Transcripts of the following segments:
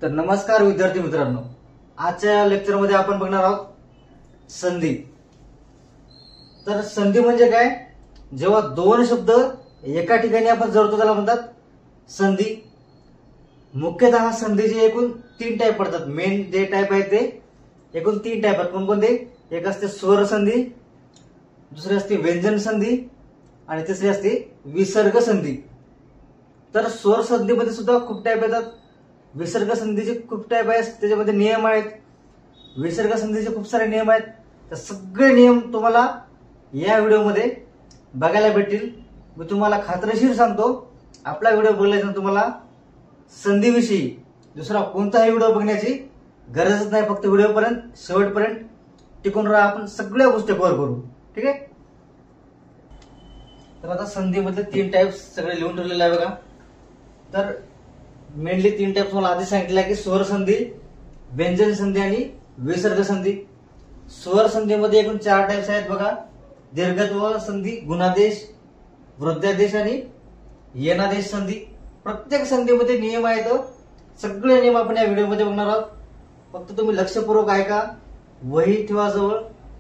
तर नमस्कार विद्यार्थी मित्रांनो, आजच्या लेक्चरमध्ये आपण बघणार आहोत संधी। तर संधी म्हणजे काय? जेव्हा दोन शब्द एका ठिकाणी आपण जोडतो त्याला म्हणतात संधी। मुख्यतः संधीचे एकूण 3 टाइप पडतात। मेन जे टाइप आहे ते एकूण 3 टाइप आहेत। कोणकोणते? एक असते स्वर संधी, दुसरी असते व्यंजन संधी आणि तिसरी असते विसर्ग संधी। तर स्वर संधीमध्ये सुद्धा खूप टाइप येतात, विसर्ग संधीचे खूप टाइप आहेत, त्याच्यामध्ये नियम आहेत, विसर्ग संधीचे खूप सारे नियम आहेत। तर सगळे नियम तुम्हाला या व्हिडिओमध्ये बघायला भेटतील। मी तुम्हाला खात्रीशीर सांगतो, आपला व्हिडिओ बघल्यानंतर तुम्हाला संधीविषयी दुसरा कोणताही व्हिडिओ बघण्याची गरजच नाही। फक्त व्हिडिओपर्यंत शेवटपर्यंत टिकून राहा, आपण सगळ्या गोष्टी कव्हर करू, ठीक आहे। तर आता संधीमध्ये 3 टाइप्स सगळे लिहून ठेवलेले आहे बघा। तर मेनली 3 टाइप्स मला आधी सांगितलं की स्वर संधी, व्यंजन संधी आणि विसर्ग संधी। स्वर संधीमध्ये एकूण 4 टाइप्स आहेत बघा। दीर्घत्व संधी, गुणादेश, वृद्धादेश आणि येणादेश संधी। प्रत्येक संधीमध्ये नियम आहेत, सगळे नियम आपण या व्हिडिओमध्ये बघणार आहोत। फक्त तुम्ही लक्षपूर्वक ऐका, वही ठेवा जवळ,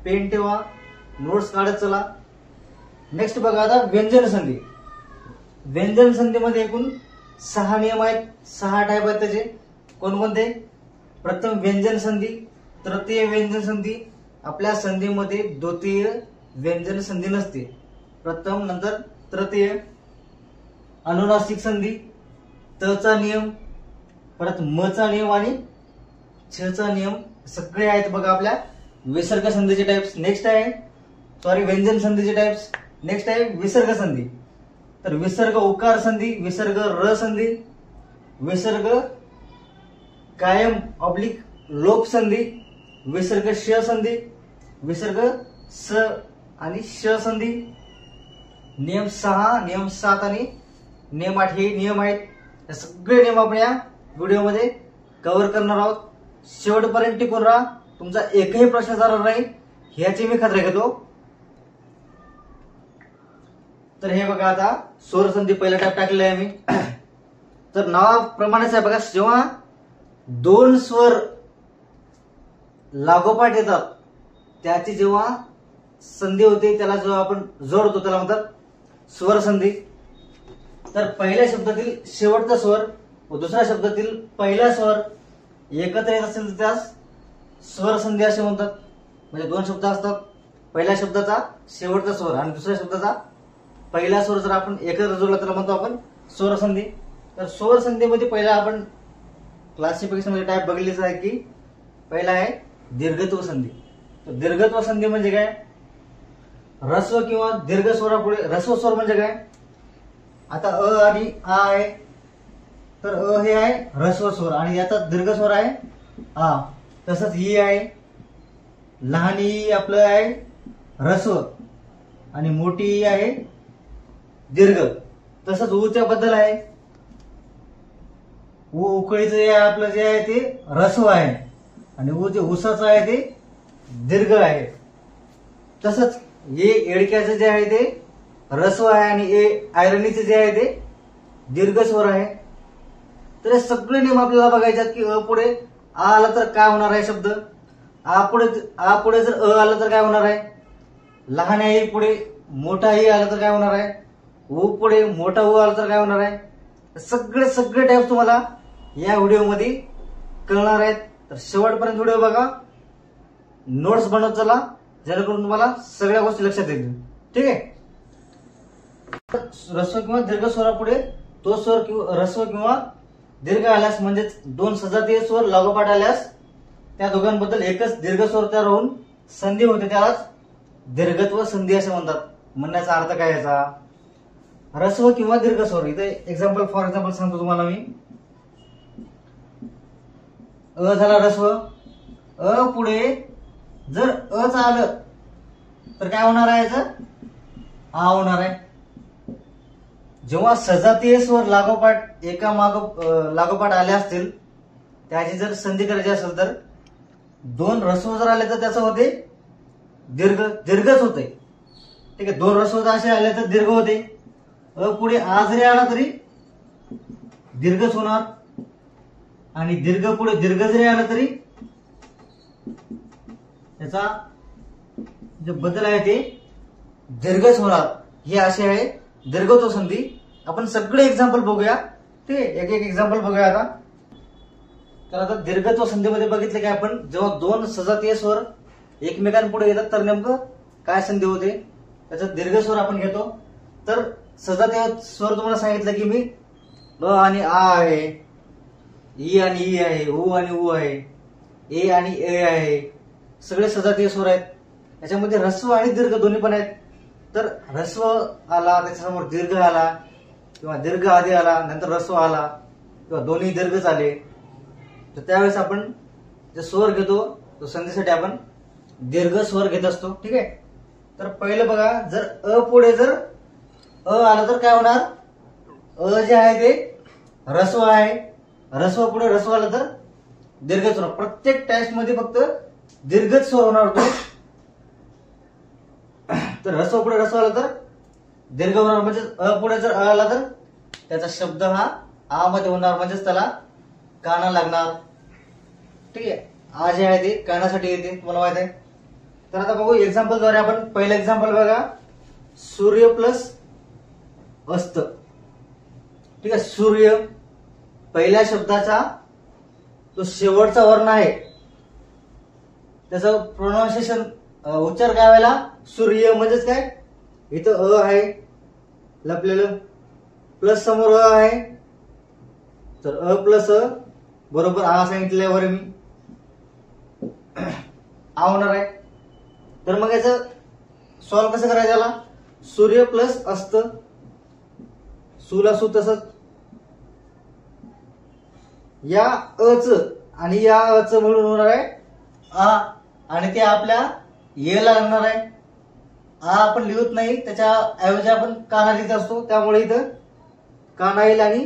पेन ठेवा, नोट्स काढत चला। नेक्स्ट बघा आता व्यंजन संधी। व्यंजन संधीमध्ये एकूण 6 नियम आहेत, 6 टाइप आहेत त्याचे। कोणकोणते? प्रथम व्यंजन संधी, तृतीय व्यंजन संधी। आपल्या संधीमध्ये द्वितीय व्यंजन संधी नसते, प्रथम नंतर तृतीय। अनुनासिक संधी, त चा नियम, परत म चा नियम आणि छ चा नियम, सगळे आहेत बघा आपल्या विसर्ग संधीचे टाइप्स। नेक्स्ट आहे व्यंजन संधीचे टाइप्स। नेक्स्ट आहे विसर्ग संधी। तर विसर्ग उकार संधी, विसर्ग र संधी, विसर्ग कायम ऑब्लिक लोप संधी, विसर्ग श संधी, विसर्ग स आणि श संधी। नियम 6, नियम 7 आणि नियम 8 हे नियम आहेत। हे सगळे नियम आपण या व्हिडिओमध्ये कव्हर करणार आहोत। शेवटपर्यंत टिकून राहा, तुमचा एकही प्रश्न जाणार नाही ह्याची मी खात्री घेतो। तर हे बघा, आता स्वर संधी पहिला टाइप टाकलेला आहे मी। तर नावाप्रमाणेच आहे बघा, जेव्हा 2 स्वर लागोपाठ येतात त्याची जेव्हा संधी होते, त्याला जेव्हा आपण जोडतो त्याला म्हणतात स्वर संधी। तर पहिल्या शब्दातील शेवटचा स्वर व दुसऱ्या शब्दातील पहिला स्वर एकत्र येत असेल तर त्यास स्वर संधी असे म्हणतात। म्हणजे 2 शब्द असतात, पहिल्या शब्दाचा शेवटचा स्वर आणि दुसऱ्या शब्दाचा पहिला स्वर जर आपण एकत्र जोडला त्याला म्हणतो आपण स्वर संधी। तर स्वर संधीमध्ये पहिला आपण क्लासिफिकेशन मध्ये टाइप बघितलेच आहे की पहिला आहे दीर्घत्व संधी। तर दीर्घत्व संधी म्हणजे काय? ऱ्हस्व किंवा दीर्घ स्वरापुढे ऱ्हस्व स्वर म्हणजे काय? आता अ आणि आ आहे, तर अ हे आहे ऱ्हस्व स्वर आणि याचा दीर्घ स्वर आहे आ। तसंच ई आहे, लहान ई आपलं आहे ऱ्हस्व आणि मोठी ई आहे दीर्घ। तसंच ऊच्या बद्दल आहे, उकळीचं जे आपलं जे आहे ते ऱ्हस्व आहे आणि ऊ जे उसाचं आहे ते दीर्घ आहे। तसंच ए एडक्याचं जे आहे ते ऱ्हस्व आहे आणि ए आयरनीचं जे आहे ते दीर्घ स्वर आहे। तर हे सगळे नियम आपल्याला बघायचे आहेत की अ पुढे आ आला तर काय होणार आहे शब्द, आ पुढे जर अ आला तर काय होणार आहे, लहान आई पुढे मोठा ई आला तर काय होणार आहे, ऊ पुढे मोठा ऊ आला तर काय होणार आहे। सगळे टाइप तुम्हाला या व्हिडिओमध्ये कळणार आहेत। तर शेवटपर्यंत व्हिडिओ बघा, नोट्स बनवत चला, जेणेकरून तुम्हाला सगळ्या गोष्टी लक्षात येतील, ठीक आहे। ऱ्हस्व किंवा दीर्घ स्वरापुढे तो स्वर किंवा ऱ्हस्व किंवा दीर्घ आल्यास म्हणजेच 2 सजातीय स्वर लागोपाठ आल्यास त्या दोघांबद्दल एकच दीर्घ स्वर तयार होऊन संधी होते, त्यालाच दीर्घत्व संधी असे म्हणतात। म्हणण्याचा अर्थ काय याचा? ऱ्हस्व किंवा दीर्घ स्वर, इथे फॉर एक्झाम्पल सांगतो तुम्हाला मी। अ झाला ऱ्हस्व, अ पुढे जर अ च आलं तर काय होणार आहे, याचं आ होणार आहे। जेव्हा सजातीय स्वर लागोपाठ लागोपाठ आले असतील, त्याची जर संधी करायची असेल तर 2 ऱ्हस्व जर आले तर त्याचं होते दीर्घच होते, ठीक आहे। 2 ऱ्हस्व असे आले तर दीर्घ होते। अ पुढे आ जरी आला तरी दीर्घच होणार। आणि दीर्घ पुढे दीर्घ जरी आला तरी त्याचा जो बदल आहे ते दीर्घच होणार. हे असे आहे दीर्घत्व संधी. आपण सगळे एक्झाम्पल बघूया, ते एक एक एक्झाम्पल बघूया आता. तर आता दीर्घत्व संधीमध्ये बघितलं की आपण जेव्हा दोन सजातीय स्वर एकमेकांपुढे येतात तर नेमकं काय संधी होते, त्याचा दीर्घ स्वर आपण घेतो. तर सजातीय स्वर तुम्हाला सांगितलं की मी अ आणि आ आहे, ई आणि ई आहे, उ आणि उ आहे, ए आणि ए आहे, सगळे सजातीय स्वर आहेत. याच्यामध्ये ऱ्हस्व आणि दीर्घ दोन्ही पण आहेत. तर ऱ्हस्व आला त्याच्यासमोर दीर्घ आला किंवा दीर्घ आधी आला नंतर ऱ्हस्व आला किंवा दोन्ही दीर्घच आले, तर त्यावेळेस आपण जे स्वर घेतो तो संधीसाठी आपण दीर्घ स्वर घेत असतो. ठीक आहे. तर पहिलं बघा, जर अ पुढे जर अ आलं तर काय होणार, अ जे आहे ते ऱ्हस्व आहे, ऱ्हस्व पुढे ऱ्हस्व आलं तर दीर्घ स्वर. प्रत्येक टेस्ट मध्ये फक्त दीर्घच स्वर होणार होतो. तर ऱ्हस्व पुढे ऱ्हस्व आलं तर दीर्घ होणार, म्हणजे अ पुढे जर अ आला तर त्याचा शब्द हा आ मध्ये होणार, म्हणजेच त्याला काना लागणार. ठीक आहे. आ जे आहे ते कानासाठी येते, तुम्हाला माहित आहे. तर आता बघू एक्झाम्पल द्वारे. आपण पहिलं एक्झाम्पल बघा, सूर्य प्लस अस्त. ठीक आहे. सूर्य पहिल्या शब्दाचा तो शेवटचा वर्ण आहे, त्याचं प्रोनाउन्सिएशन उच्चार काय व्हायला, सूर्य. म्हणजेच काय, इथं अ आहे लपलेलं, प्लस समोर अ आहे, तर अ प्लस अ बरोबर आ सांगितल्यावर मी आ होणार आहे. तर मग याचं सॉल्व कसं करायचं, याला सूर्य प्लस अस्त, सुला सु तसंच या अच आणि या अच म्हणून होणार आहे आ, आणि ते आपल्या ये ला लागणार आहे. आ आपण लिहत नाही, त्याच्या ऐवजी आपण काना लिहित असतो, त्यामुळे इथं काना येईल आणि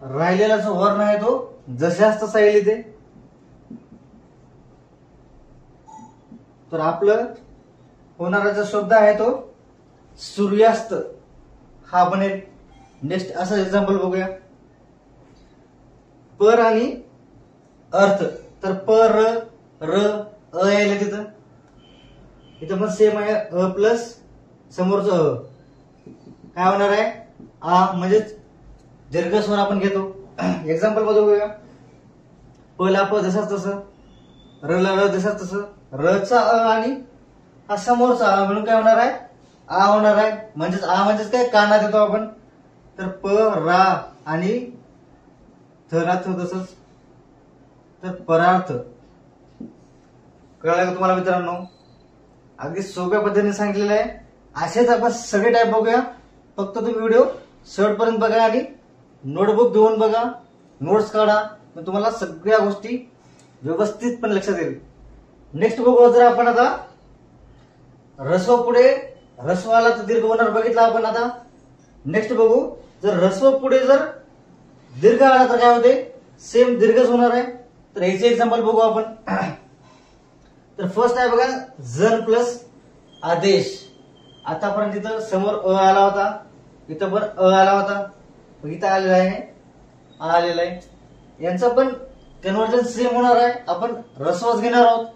राहिलेला जो वर्ण आहे तो जशाच तसा येईल इथे. तर आपलं होणारा जो शब्द आहे तो सूर्यास्त हा बनेल. नेक्स्ट असं एक्झाम्पल बघूया, पर आणि अर्थ. तर पर र अ यायला तिथं, इथं पण सेम आहे, अ प्लस समोरचं अ काय होणार आहे आ, म्हणजेच दीर्घ स्वर आपण घेतो. एक्झाम्पल बघूया, प ला प जसाच तसं, र ला र जसाच तसं, र चा अ आणि हा समोरचा अ म्हणून काय होणार आहे आ होणार आहे. म्हणजेच आ म्हणजेच काय काना देतो आपण. तर प रा आणि थरार्थ तसंच, तर परार्थ. कळलं का तुम्हाला मित्रांनो? अगदी सोप्या पद्धतीने सांगितलेलं आहे. असेच आपण सगळे टाईप बघूया. फक्त तुम्ही व्हिडिओ शेवटपर्यंत बघा आणि नोटबुक घेऊन बघा, नोट्स काढा, मग तुम्हाला सगळ्या गोष्टी व्यवस्थितपणे लक्षात येईल. नेक्स्ट बघू जर आपण आता ऱ्हस्व पुढे ऱ्हस्व आला तर दीर्घ होणार बघितला आपण. आता नेक्स्ट बघू, जर ऱ्हस्व पुढे जर दीर्घ आला तर काय होते, सेम दीर्घच होणार आहे. तर याचे एक्झाम्पल बघू आपण. तर फर्स्ट आहे बघा, जन प्लस आदेश. आतापर्यंत इथं समोर अ आला होता, इथं पण अ आला होता, इथं आलेला आहे आ आलेला आहे. यांचं पण कन्व्हर्जन सेम होणार आहे. आपण ऱ्हस्वच घेणार आहोत.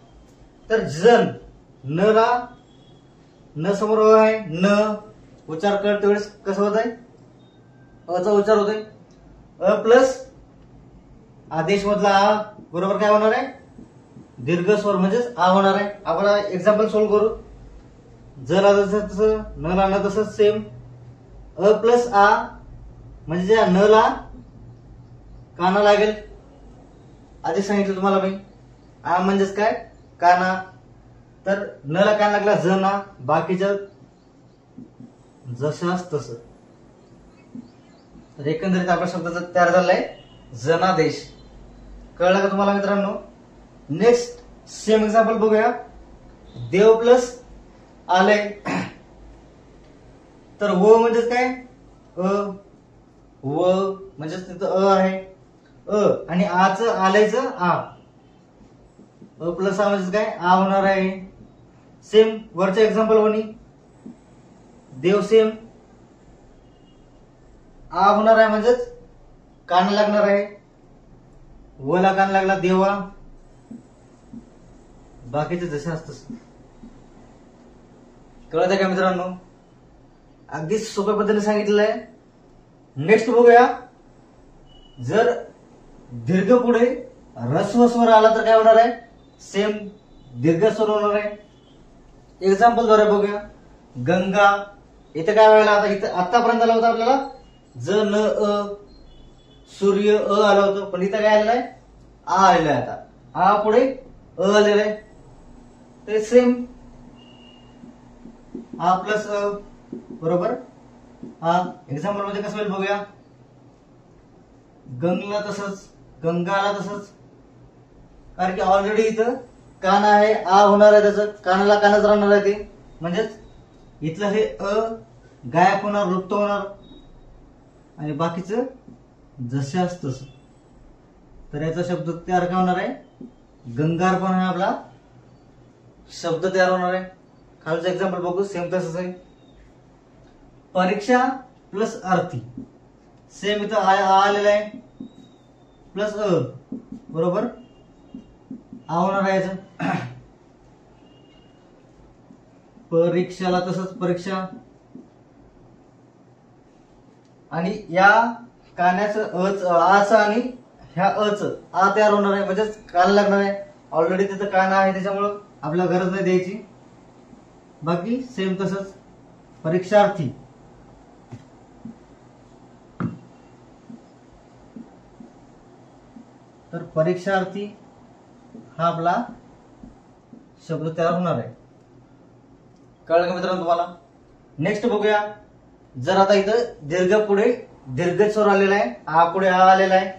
तर जन न ला न समोर अ आहे, न उच्चार करते वेळेस कसं होत आहे, अ चा उच्चार होतोय. अ प्लस आदेश मधला आ बरोबर काय होणार आहे, दीर्घ स्वर म्हणजेच आ होणार आहे. आपण एक्झाम्पल सोल्व करू. जला जसं तसं, न ला न तसंच सेम. अ प्लस आ म्हणजे ज्या न ला काना लागेल, आधी सांगितलं तुम्हाला मी. आ म्हणजेच काय काना, तर न ला काना लागला जना, बाकीच्या जशाच तसं. तर एकंदरीत आपला शब्द तयार झालाय जनादेश. कळलं का तुम्हाला मित्रांनो? नेक्स्ट सेम एक्झाम्पल बघूया, देव प्लस आलय. तर व म्हणजेच काय अ, व म्हणजेच तिथं अ आहे, अ आणि आच आलयचं आ, अ प्लस आ म्हणजेच काय आ होणार आहे. सेम वरचं एक्झाम्पल वनी देव सेम आ होणार आहे, म्हणजेच कान लागणार आहे. वला कान लागला देवा, बाकीचे जसे असत. कळत आहे का मित्रांनो? अगदी सोप्या पद्धतीने सांगितलेलं आहे. नेक्स्ट बघूया. जर दीर्घ पुढे ऱ्हस्व स्वर आला तर काय होणार आहे? सेम दीर्घ स्वर होणार आहे. एक्झाम्पल द्वारे बघूया. गंगा, इथे काय व्हायला, आता इथं आतापर्यंत आला होता आपल्याला ज न अ, सूर्य अ आलं होतं, पण इथं काय आलेलं आहे? आ आलेलं आहे. आता आ पुढे अ आलेलं आहे. ते सेम आ प्लस अ बरोबर आ. एक्झाम्पल मध्ये कसं होईल बघूया. गंगला तसंच, गंगाला तसंच, कारण की ऑलरेडी इथं कान आहे, आ होणार आहे, त्याचं कानाला कानच राहणार आहे ते, म्हणजेच इथलं हे अ गायब होणार, लुप्त होणार, आणि बाकीचं जसे असतं तसं. तर याचा शब्द तयार काय होणार आहे? गंगार पण आहे आपला शब्द तयार होणार आहे. खालचं एक्झाम्पल बघू, सेम तसंच आहे. परीक्षा प्लस आरती, सेम इथं आ आलेला आहे, प्लस अ बरोबर आ होणार आहे याचं. परीक्षाला तसंच परीक्षा, आणि या कानाचं आच आणि ह्या अच आ तयार होणार आहे, म्हणजेच कान लागणार आहे. ऑलरेडी तिथं कान आहे, त्याच्यामुळं आपल्याला गरज नाही द्यायची. बाकी सेम तसंच. परीक्षार्थी, तर परीक्षार्थी हा आपला शब्द तयार होणार आहे. कळलं का मित्रांनो तुम्हाला? नेक्स्ट बघूया. जर आता इथं दीर्घ पुढे दीर्घ स्वर आलेला आहे, आ पुढे आ आलेला आहे,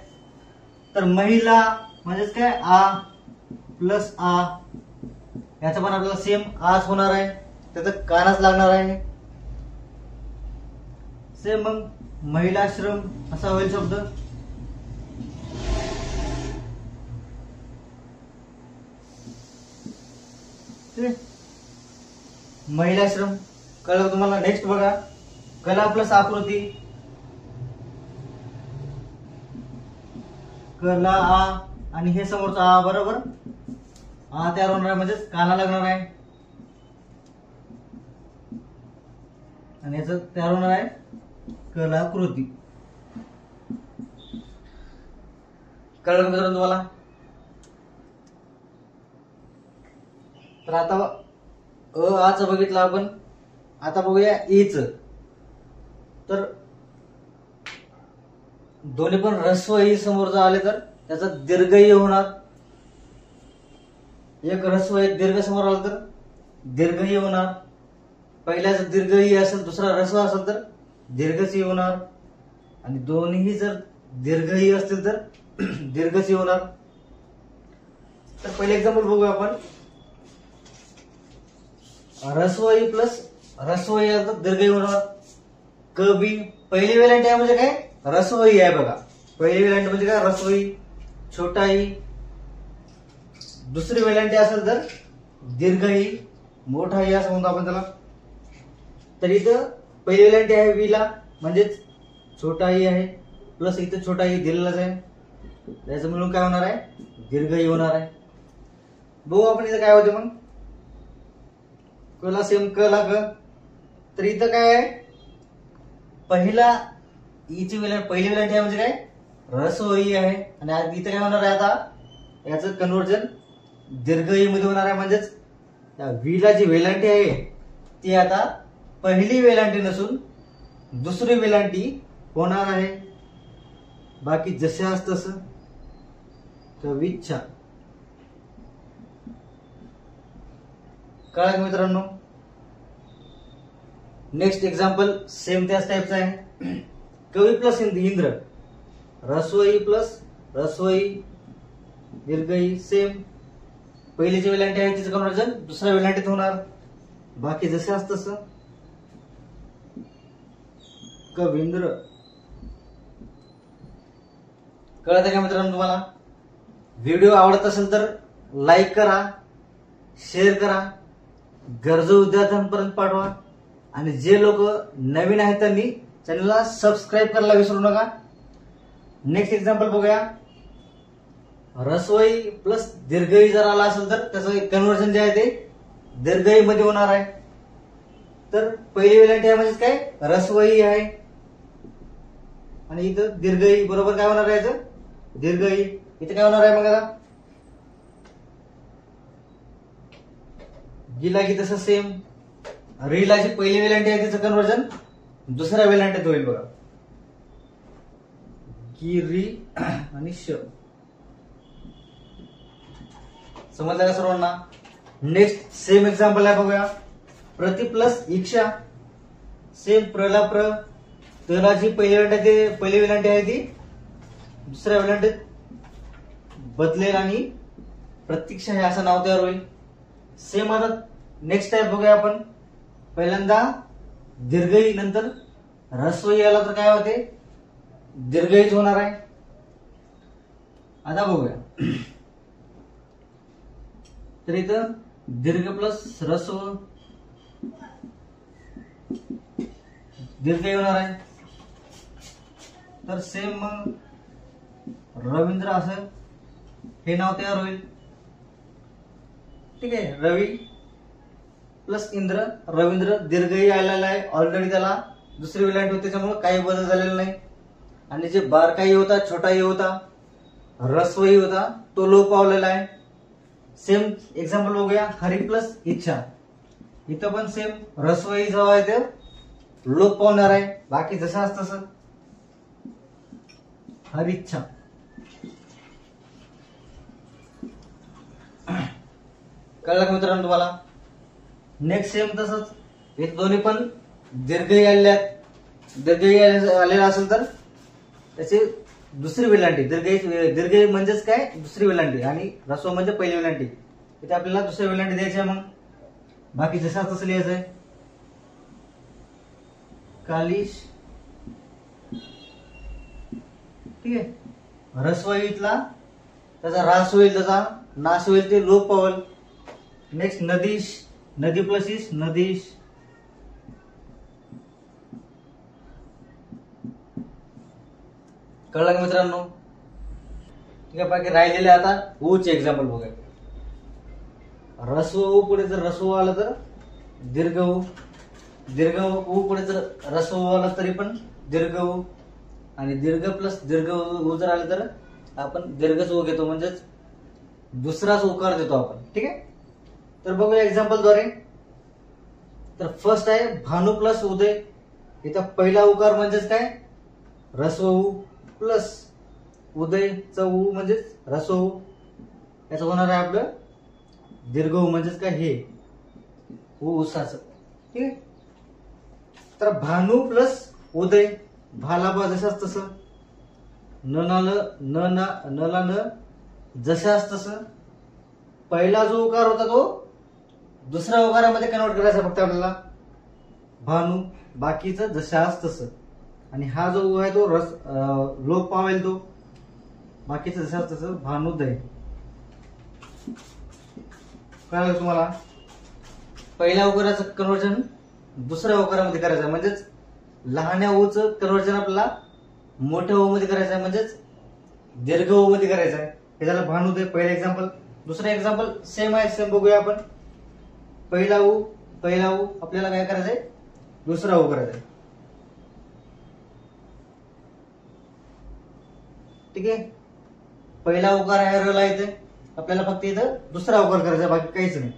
तर महिला म्हणजेच काय आ प्लस आ, याचा पण आपल्याला सेम आच होणार आहे, त्याचं कानच लागणार आहे. सेम मग महिलाश्रम असा होईल शब्द. महिलाश्रम. कळलं तुम्हाला? नेक्स्ट बघा. कला प्लस आकृती, कला आ, आणि हे समोरचा आ बरोबर आ तयार होणार आहे, म्हणजेच काना लागणार आहे, आणि याच तयार होणार आहे कलाकृती. कळलं का मित्रांनो तुम्हाला? तर आता अ आच बघितलं आपण, आता बघूया ईच. तर दोन्ही पण ऱ्हस्व ई समोर जर आले तर त्याचा दीर्घ ई होणार. एक ऱ्हस्व एक दीर्घ समोर आला तर दीर्घ ई होणार. पहिल्याच दीर्घ ई असेल, दुसरा ऱ्हस्व असेल तर दीर्घ सी होणार, आणि दोन्ही जर दीर्घ ई असतील तर दीर्घ सी होणार. तर पहिले एक्झाम्पल बघूया आपण. ऱ्हस्व ई प्लस ऱ्हस्व ई तर दीर्घ ई होणार. कवी पहिली वेलांटी आहे म्हणजे काय? ऱ्हस्व ई आहे बघा. पहिली वेलांटी म्हणजे काय? ऱ्हस्व ई. छोटा ई. दुसरी वेलांटी असेल तर दीर्घ ई, मोठा ई असं म्हणतो आपण त्याला. तर इथं पहिली वेलांटी आहे वीला, म्हणजेच छोटा ई आहे, प्लस इथं छोटा ई दिलेलाच आहे, त्याचं मिळून काय होणार आहे? दीर्घ ई होणार आहे. बघू आपण इथं काय होते मग. कला सेम कला ग. तर इथं काय आहे? पहिला ईची पहिली वेलांटी आहे म्हणजे काय? ऱ्हस्व ई आहे, आणि इथं काय होणार आहे? आता याचं कन्व्हर्जन दीर्घ ई मध्ये होणार आहे, म्हणजेच वीला जी वेलांटी आहे ती आता पहिली वेलांटी नसून दुसरी वेलांटी होणार आहे. बाकी जसे असत तसं. कविच्छा. कळलं मित्रांनो? नेक्स्ट एक्झाम्पल सेम त्याच टाइपचा आहे. कवी प्लस इंद्र, ऱ्हस्व ई प्लस ऱ्हस्व ई, दीर्घ ई. सेम पहिली जी वेलांटी आहे तिचं कन्व्हर्जन दुसऱ्या वेलांटीत होणार. बाकी जसे असत तसं. कवींद्र. कळत का मित्रांनो तुम्हाला? व्हिडिओ आवडत असेल तर लाईक करा, शेअर करा, गरजू विद्यार्थ्यांपर्यंत पाठवा, आणि जे लोक नवीन आहेत त्यांनी चॅनलला सबस्क्राईब करायला विसरू नका. नेक्स्ट एक्झाम्पल बघूया. रसवई प्लस दीर्घई जर आला असेल तर त्याचं कन्व्हर्जन जे आहे ते दीर्घई मध्ये होणार आहे. तर पहिली वेलांटी आहे म्हणजे काय रसवई आहे आणि इथं दीर्घई बरोबर काय होणार आहे याचं दीर्घई. इथे काय होणार आहे मग आता गिला की तसं सेम रीला जी पहिली वेलांटी आहे त्याचं कन्व्हर्जन दुसऱ्या वेलांटीत होईल बघा की री आणि श. समजलं का सर्वांना. नेक्स्ट सेम एक्झाम्पल आहे बघूया. प्रति प्लस इक्षा सेम प्रला प्र तला जी पहिली वेलांटी आहे ती दुसऱ्या वेलांटीत बदलेल आणि प्रतीक्षा हे असं नाव तयार होईल. सेम आता नेक्स्ट टाइप बघूया आपण. पहिल्यांदा दीर्घई नंतर रस्वई आला तर काय होते दीर्घईच होणार आहे. आता बघूया तर इथं दीर्घ प्लस रस्व दीर्घई होणार आहे. तर सेम मग रवींद्र असं हे नाव तयार होईल. ठीक आहे. रवी प्लस इंद्र रवींद्र दीर्घई आलेला आहे ऑलरेडी त्याला दुसरी वेलांटी होती त्याच्यामुळे काही बदल झालेला नाही. आणि जे बारकाई होता छोटाई होता रस्वई होता तो लोप पावलेला आहे. सेम एक्झाम्पल बघूया. हरी प्लस इच्छा इथं पण सेम रस्वई जो आहे ते लोप पावणार आहे. बाकी जसं असतं तसं हरिच्छा. कळलं का मित्रांनो तुम्हाला. नेक्स्ट सेम तसंच हे दोन्ही पण दीर्घई आलेले आहेत. दीर्घई आलेला असेल तर त्याची दुसरी वेलांटी दीर्घई म्हणजेच काय दुसरी वेलांटी आणि रस्व म्हणजे पहिली वेलांटी. इथे आपल्याला दुसरी वेलांटी द्यायची आहे. मग बाकी जसं तसं लिहायचंय. कालिश ठीक आहे. रस्वईतला त्याचा ऱ्हास होईल त्याचा नाश होईल ते लोप पावल. नेक्स्ट नदीश नदी प्लस इश नदीश. कळलं का मित्रांनो. ठीक आहे. बाकी राहिलेले आता ऊचे एक्झाम्पल बघा. रस्व ऊ पुढे जर रस्व आलं तर दीर्घ ऊ. दीर्घ ऊ पुढे जर रस्व आलं तरी पण दीर्घ ऊ आणि दीर्घ प्लस दीर्घ ऊ जर आलं तर आपण दीर्घच ऊ घेतो म्हणजेच दुसराच उकार देतो आपण. ठीक आहे. तर बघूया एक्झाम्पल द्वारे. तर फर्स्ट आहे भानू प्लस उदय. इथं पहिला उकार म्हणजेच काय रस्व ऊ प्लस उदय च ऊ म्हणजेच रस्व ऊ. याचं होणार आहे आपलं दीर्घ ऊ म्हणजेच काय हे ऊसाचं. ठीक आहे. तर भानू प्लस उदय भाला बा जशाच तसं नला न जशाच तसं पहिला जो उकार होता तो दुसऱ्या उकारामध्ये कन्वर्ट करायचा फक्त आपल्याला भानू. बाकीचं जशाच तसं आणि हा जो आहे तो लोप पावेल तो बाकीचं जशाच तसं भानुदय. कळलं तुम्हाला. पहिल्या उकाराचं कन्वर्जन दुसऱ्या उकारामध्ये करायचं म्हणजेच लहान्या ऊचं कन्वर्जन आपल्याला मोठ्या ऊ मध्ये करायचं आहे म्हणजेच दीर्घ ऊ मध्ये करायचं आहे. हे झालं भानुदय पहिलं एक्झाम्पल. दुसरं एक्झाम्पल सेम आहे. सेम बघूया आपण. पहिला ऊ आपल्याला काय करायचंय दुसरा ऊ करायचा आहे. ठीक आहे. पहिला उकार आहे रला इथे आपल्याला फक्त इथं दुसरा उकार करायचा बाकी काहीच नाही.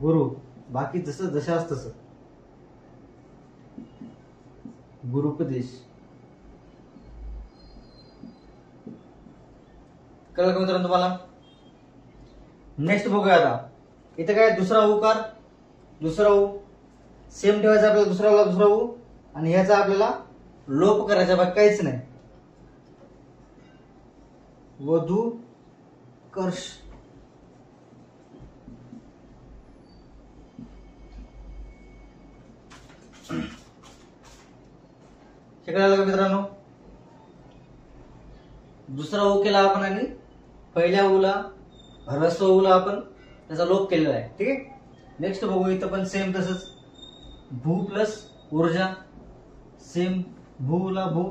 गुरु बाकी जसं जशाच तसं गुरुपदेश. कळलं का मित्रांनो तुम्हाला. नेक्स्ट बघूया आता. इथे काय दुसरा उकार दुसरा ऊ सेम ठेवायचा आपल्याला दुसरा ऊ आणि ह्याचा आपल्याला लोप करायचा बाकी काहीच नाही. वधू कर्ष. हे कळलं का मित्रांनो. दुसरा ऊ केला आपण आणि पहिल्या ऊला रस्व ऊला आपण त्याचा लोप केलेला आहे. ठीक आहे. नेक्स्ट बघू. इथं पण सेम तसंच भू प्लस ऊर्जा सेम भूला भू.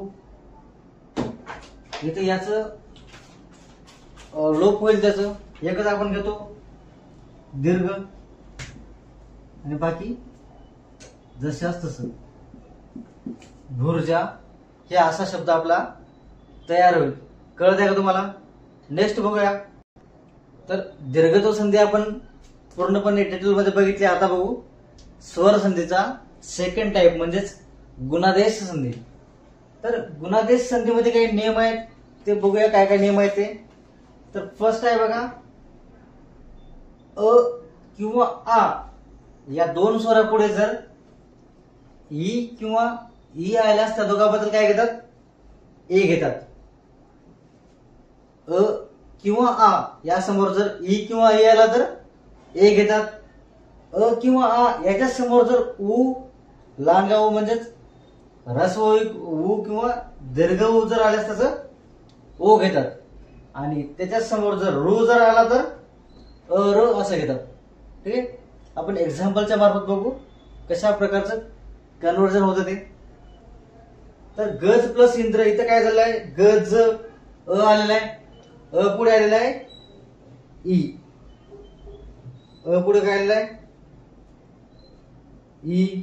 इथे याच लोप होईल त्याचं, एकच आपण घेतो दीर्घ आणि बाकी जशाच तसं. भुर्जा हे असा शब्द आपला तयार होईल. कळत आहे का तुम्हाला? नेक्स्ट बघूया. तर दीर्घत्व संधी आपण पूर्णपणे डिटेलमध्ये बघितली. आता बघू स्वर संधीचा सेकंड टाइप म्हणजेच गुणादेश संधी. तर गुणादेश संधीमध्ये काही नियम आहेत ते बघूया. काय काय नियम आहेत ते. तर फर्स्ट आहे बघा, अ किंवा आ या दोन स्वरापुढे जर ई किंवा ई आल्यास त्या दोघांबद्दल काय घेतात? ए घेतात. अ किंवा आ या समोर जर ई किंवा ए आला तर ए घेतात. अ किंवा आ याच्या समोर जर उ लांडगा उ म्हणजेच ऱ्हस्व उ किंवा दीर्घ उ जर आल्यास त्याचं ओ घेतात. आणि त्याच्या समोर जर रू जर आला तर अ र असं घेतात. ठीक आहे. आपण एक्झाम्पलच्या मार्फत बघू कशा प्रकारचं कन्व्हर्जन होतं ते. तर गज प्लस इंद्र इथं काय झालं आहे? गज अ आलेला आहे, अ पुढे आलेला आहे ई, अ पुढे काय आलेलं आहे? ई.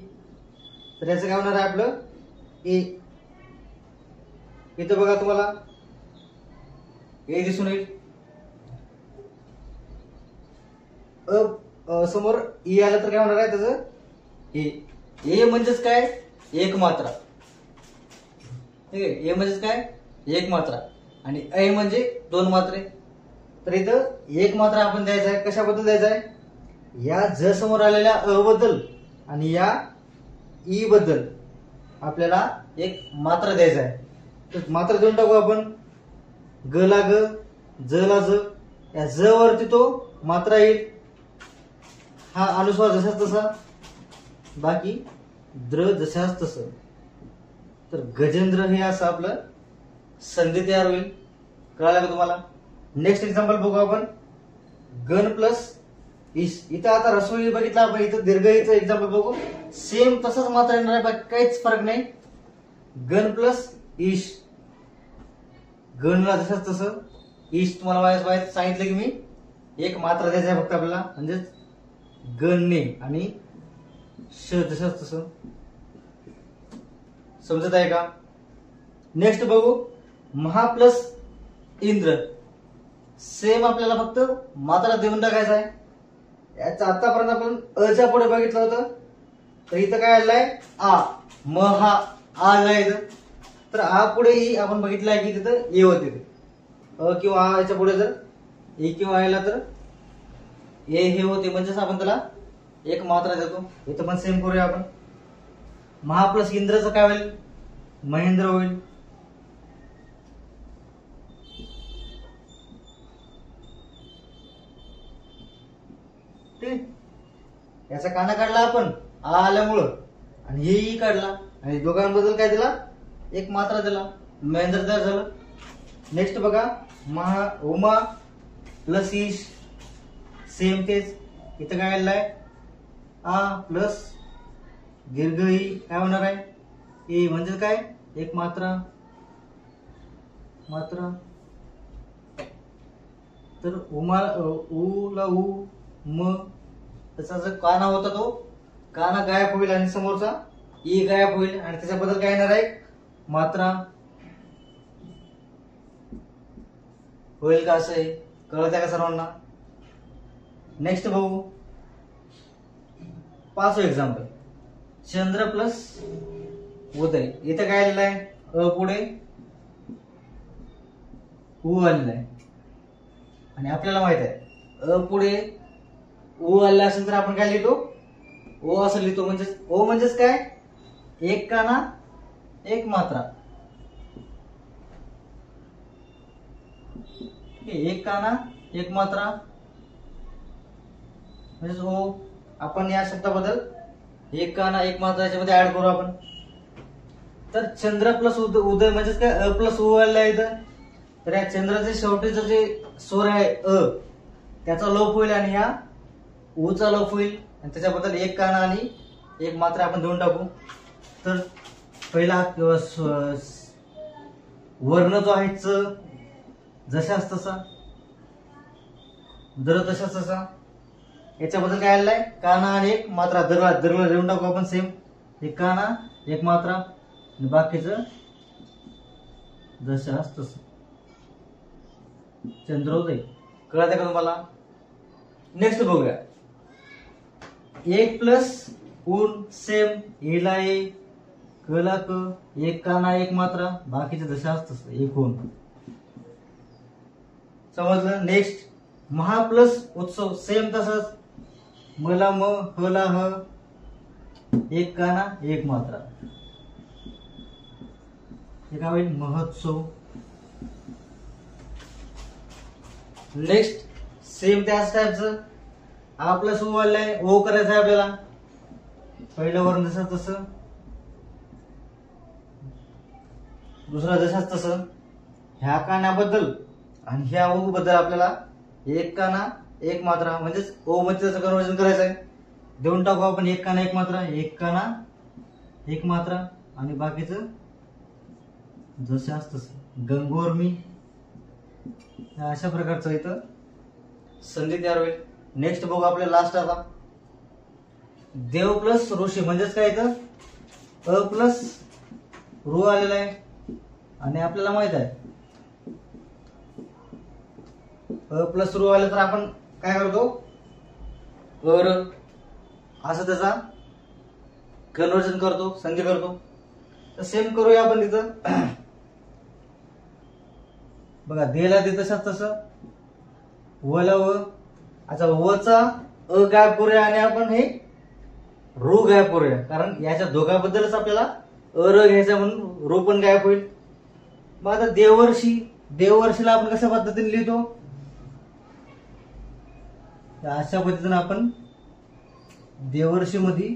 तर याचं काय होणार आहे आपलं? ए. इथं बघा तुम्हाला ए दिसून येईल. समोर ई आलं तर काय होणार आहे त्याचं? ए. ए म्हणजेच काय? एक मात्रा. ठीक आहे. ए म्हणजेच काय? एक मात्रा. आणि ऐ म्हणजे दोन मात्रे. तर इथं एक मात्रा आपण द्यायचा आहे. कशाबद्दल द्यायचा आहे? या ज समोर आलेल्या अ बद्दल आणि या ई बद्दल आपल्याला एक मात्रा द्यायचा आहे. तर मात्रा देऊन टाकू आपण. ग ला ग, ज ला ज. या ज वरती तो मात्रा येईल. हा अनुस्वार जसाच तसा, बाकी द्र जशाच तसं. तर गजेंद्र हे असं आपलं संधी तयार होईल. कळालं का तुम्हाला? नेक्स्ट एक्झाम्पल बघू आपण. गण प्लस ईश. इथं आता रसोई बघितला आपण, इथं दीर्घ ईचं एक्झाम्पल बघू. सेम तसंच मात्रा येणार आहे, बाकी काहीच फरक नाही. गण प्लस ईश. गणला जसंच तसं, ईश तुम्हाला माहित सांगितलं की मी एक मात्रा द्यायचा आहे फक्त आपल्याला, म्हणजेच गणने. आणि श जसंच तसं. समजत आहे का? नेक्स्ट बघू महा प्लस इंद्र. सेम आपल्याला फक्त मात्रा देऊन टाकायचा आहे. याचं आतापर्यंत आपण अच्या पुढे बघितलं होतं. तर इथं काय आलेलं आहे? आ. महा आलेला आहे इथं. तर आ पुढे ई आपण बघितलं आहे की तिथं ए होते. अ किंवा आ याच्या पुढे जर ई किंवा आला तर ए हे होते, म्हणजेच आपण त्याला एक मात्रा देतो. इथं पण सेम करूया आपण. महा प्लस इंद्रचं काय होईल? महेंद्र होईल. याचा काना काढला आपण आ आल्यामुळं आणि हे ई काढला आणि दोघांबद्दल काय दिला? एक मात्रा दिला. महेंद्र तयार झालं. नेक्स्ट बघा महा उमा प्लस ईश. सेम तेच. इथं काय आलेलं आहे? आ प्लस दीर्घ ई काय होणार आहे? ए म्हणजे काय? एक मात्रा. तर उमा उ ला उ म. त्याचा जो काना होता तो काना गायब होईल आणि समोरचा ई गायब होईल आणि त्याच्याबद्दल काय येणार आहे? मात्रा. होईल का? असं आहे. कळत आहे का सर्वांना? नेक्स्ट बघू 5 एक्झाम्पल. चंद्र प्लस उदय. इथं काय आलेलं आहे? अ पुढे उ आलेला आहे आणि आपल्याला माहित आहे अ पुढे उ आलेला असेल तर आपण काय लिहितो? ओ असं लिहितो. म्हणजेच ओ म्हणजेच काय? एक काना एक मात्रा. एक काना एक मात्रा म्हणजेच ओ. आपण या शब्दाबद्दल एक काना एक मात्रा याच्यामध्ये ऍड करू आपण. तर चंद्र प्लस उदय म्हणजेच काय? अ प्लस उ आलेला आहे इथं. तर या चंद्राचे शेवटीचं जे स्वर आहे अ त्याचा लोप होईल आणि या ऊचा लोप होईल आणि त्याच्याबद्दल एक काना आणि एक मात्रा आपण देऊन टाकू. तर पहिला वर्ण जो आहे च जशाच तसा. दर तशाच तसा. याच्याबद्दल काय आलेलं आहे, काना आणि एक मात्रा. दरला दरला लिहून टाकू आपण सेम. एक काना एक मात्रा आणि बाकीचं जशास तसं. चंद्रोदय. कळतं का तुम्हाला? नेक्स्ट बघूया. एक प्लस ऊन सेम. एला ए कला क. एक काना एक मात्रा बाकीचे जशास तसं. एक ऊन. समजलं? नेक्स्ट महा प्लस उत्सव सेम तसंच. मला म हला ह. एक काना एक मात्रा. हे काय होईल? महोत्सव. नेक्स्ट सेम त्याच टाईपचं. आ प्लस ओ आलाय. ओ करायचं आहे आपल्याला. पहिलं वर्ण जसं तसं, दुसरा जसाच तसं. ह्या कानाबद्दल आणि ह्या ओ बद्दल आपल्याला एक काना एक मात्रा म्हणजेच ओ मध्ये त्याचं कन्वर्जन करायचं आहे. देऊन टाकू आपण एक काना एक मात्रा. एक काना एक मात्रा आणि बाकीचं जशास तसं. गंगोर्मी. अशा प्रकारचं इथं संधी तयार होईल. नेक्स्ट बघू आपल्या लास्ट आता. देव प्लस ऋषी म्हणजेच काय इथं अ प्लस रू आलेला आहे आणि आपल्याला माहित आहे अ प्लस रू आले तर आपण काय करतो, अर असं त्याचा कन्वर्जन करतो, संधी करतो. तर सेम करूया आपण तिथं. बघा देला दे तशाच तसं. वला व. अच्छा वचा अ गायब करूया आणि आपण हे रू गायब करूया, कारण याच्या दोघांबद्दलच आपल्याला अर घ्यायचा म्हणून रू पण गायब होईल. मग आता देवर्षी. देवर्षीला आपण कशा पद्धतीने लिहितो, अशा पद्धतीने आपण देवर्षी मध्ये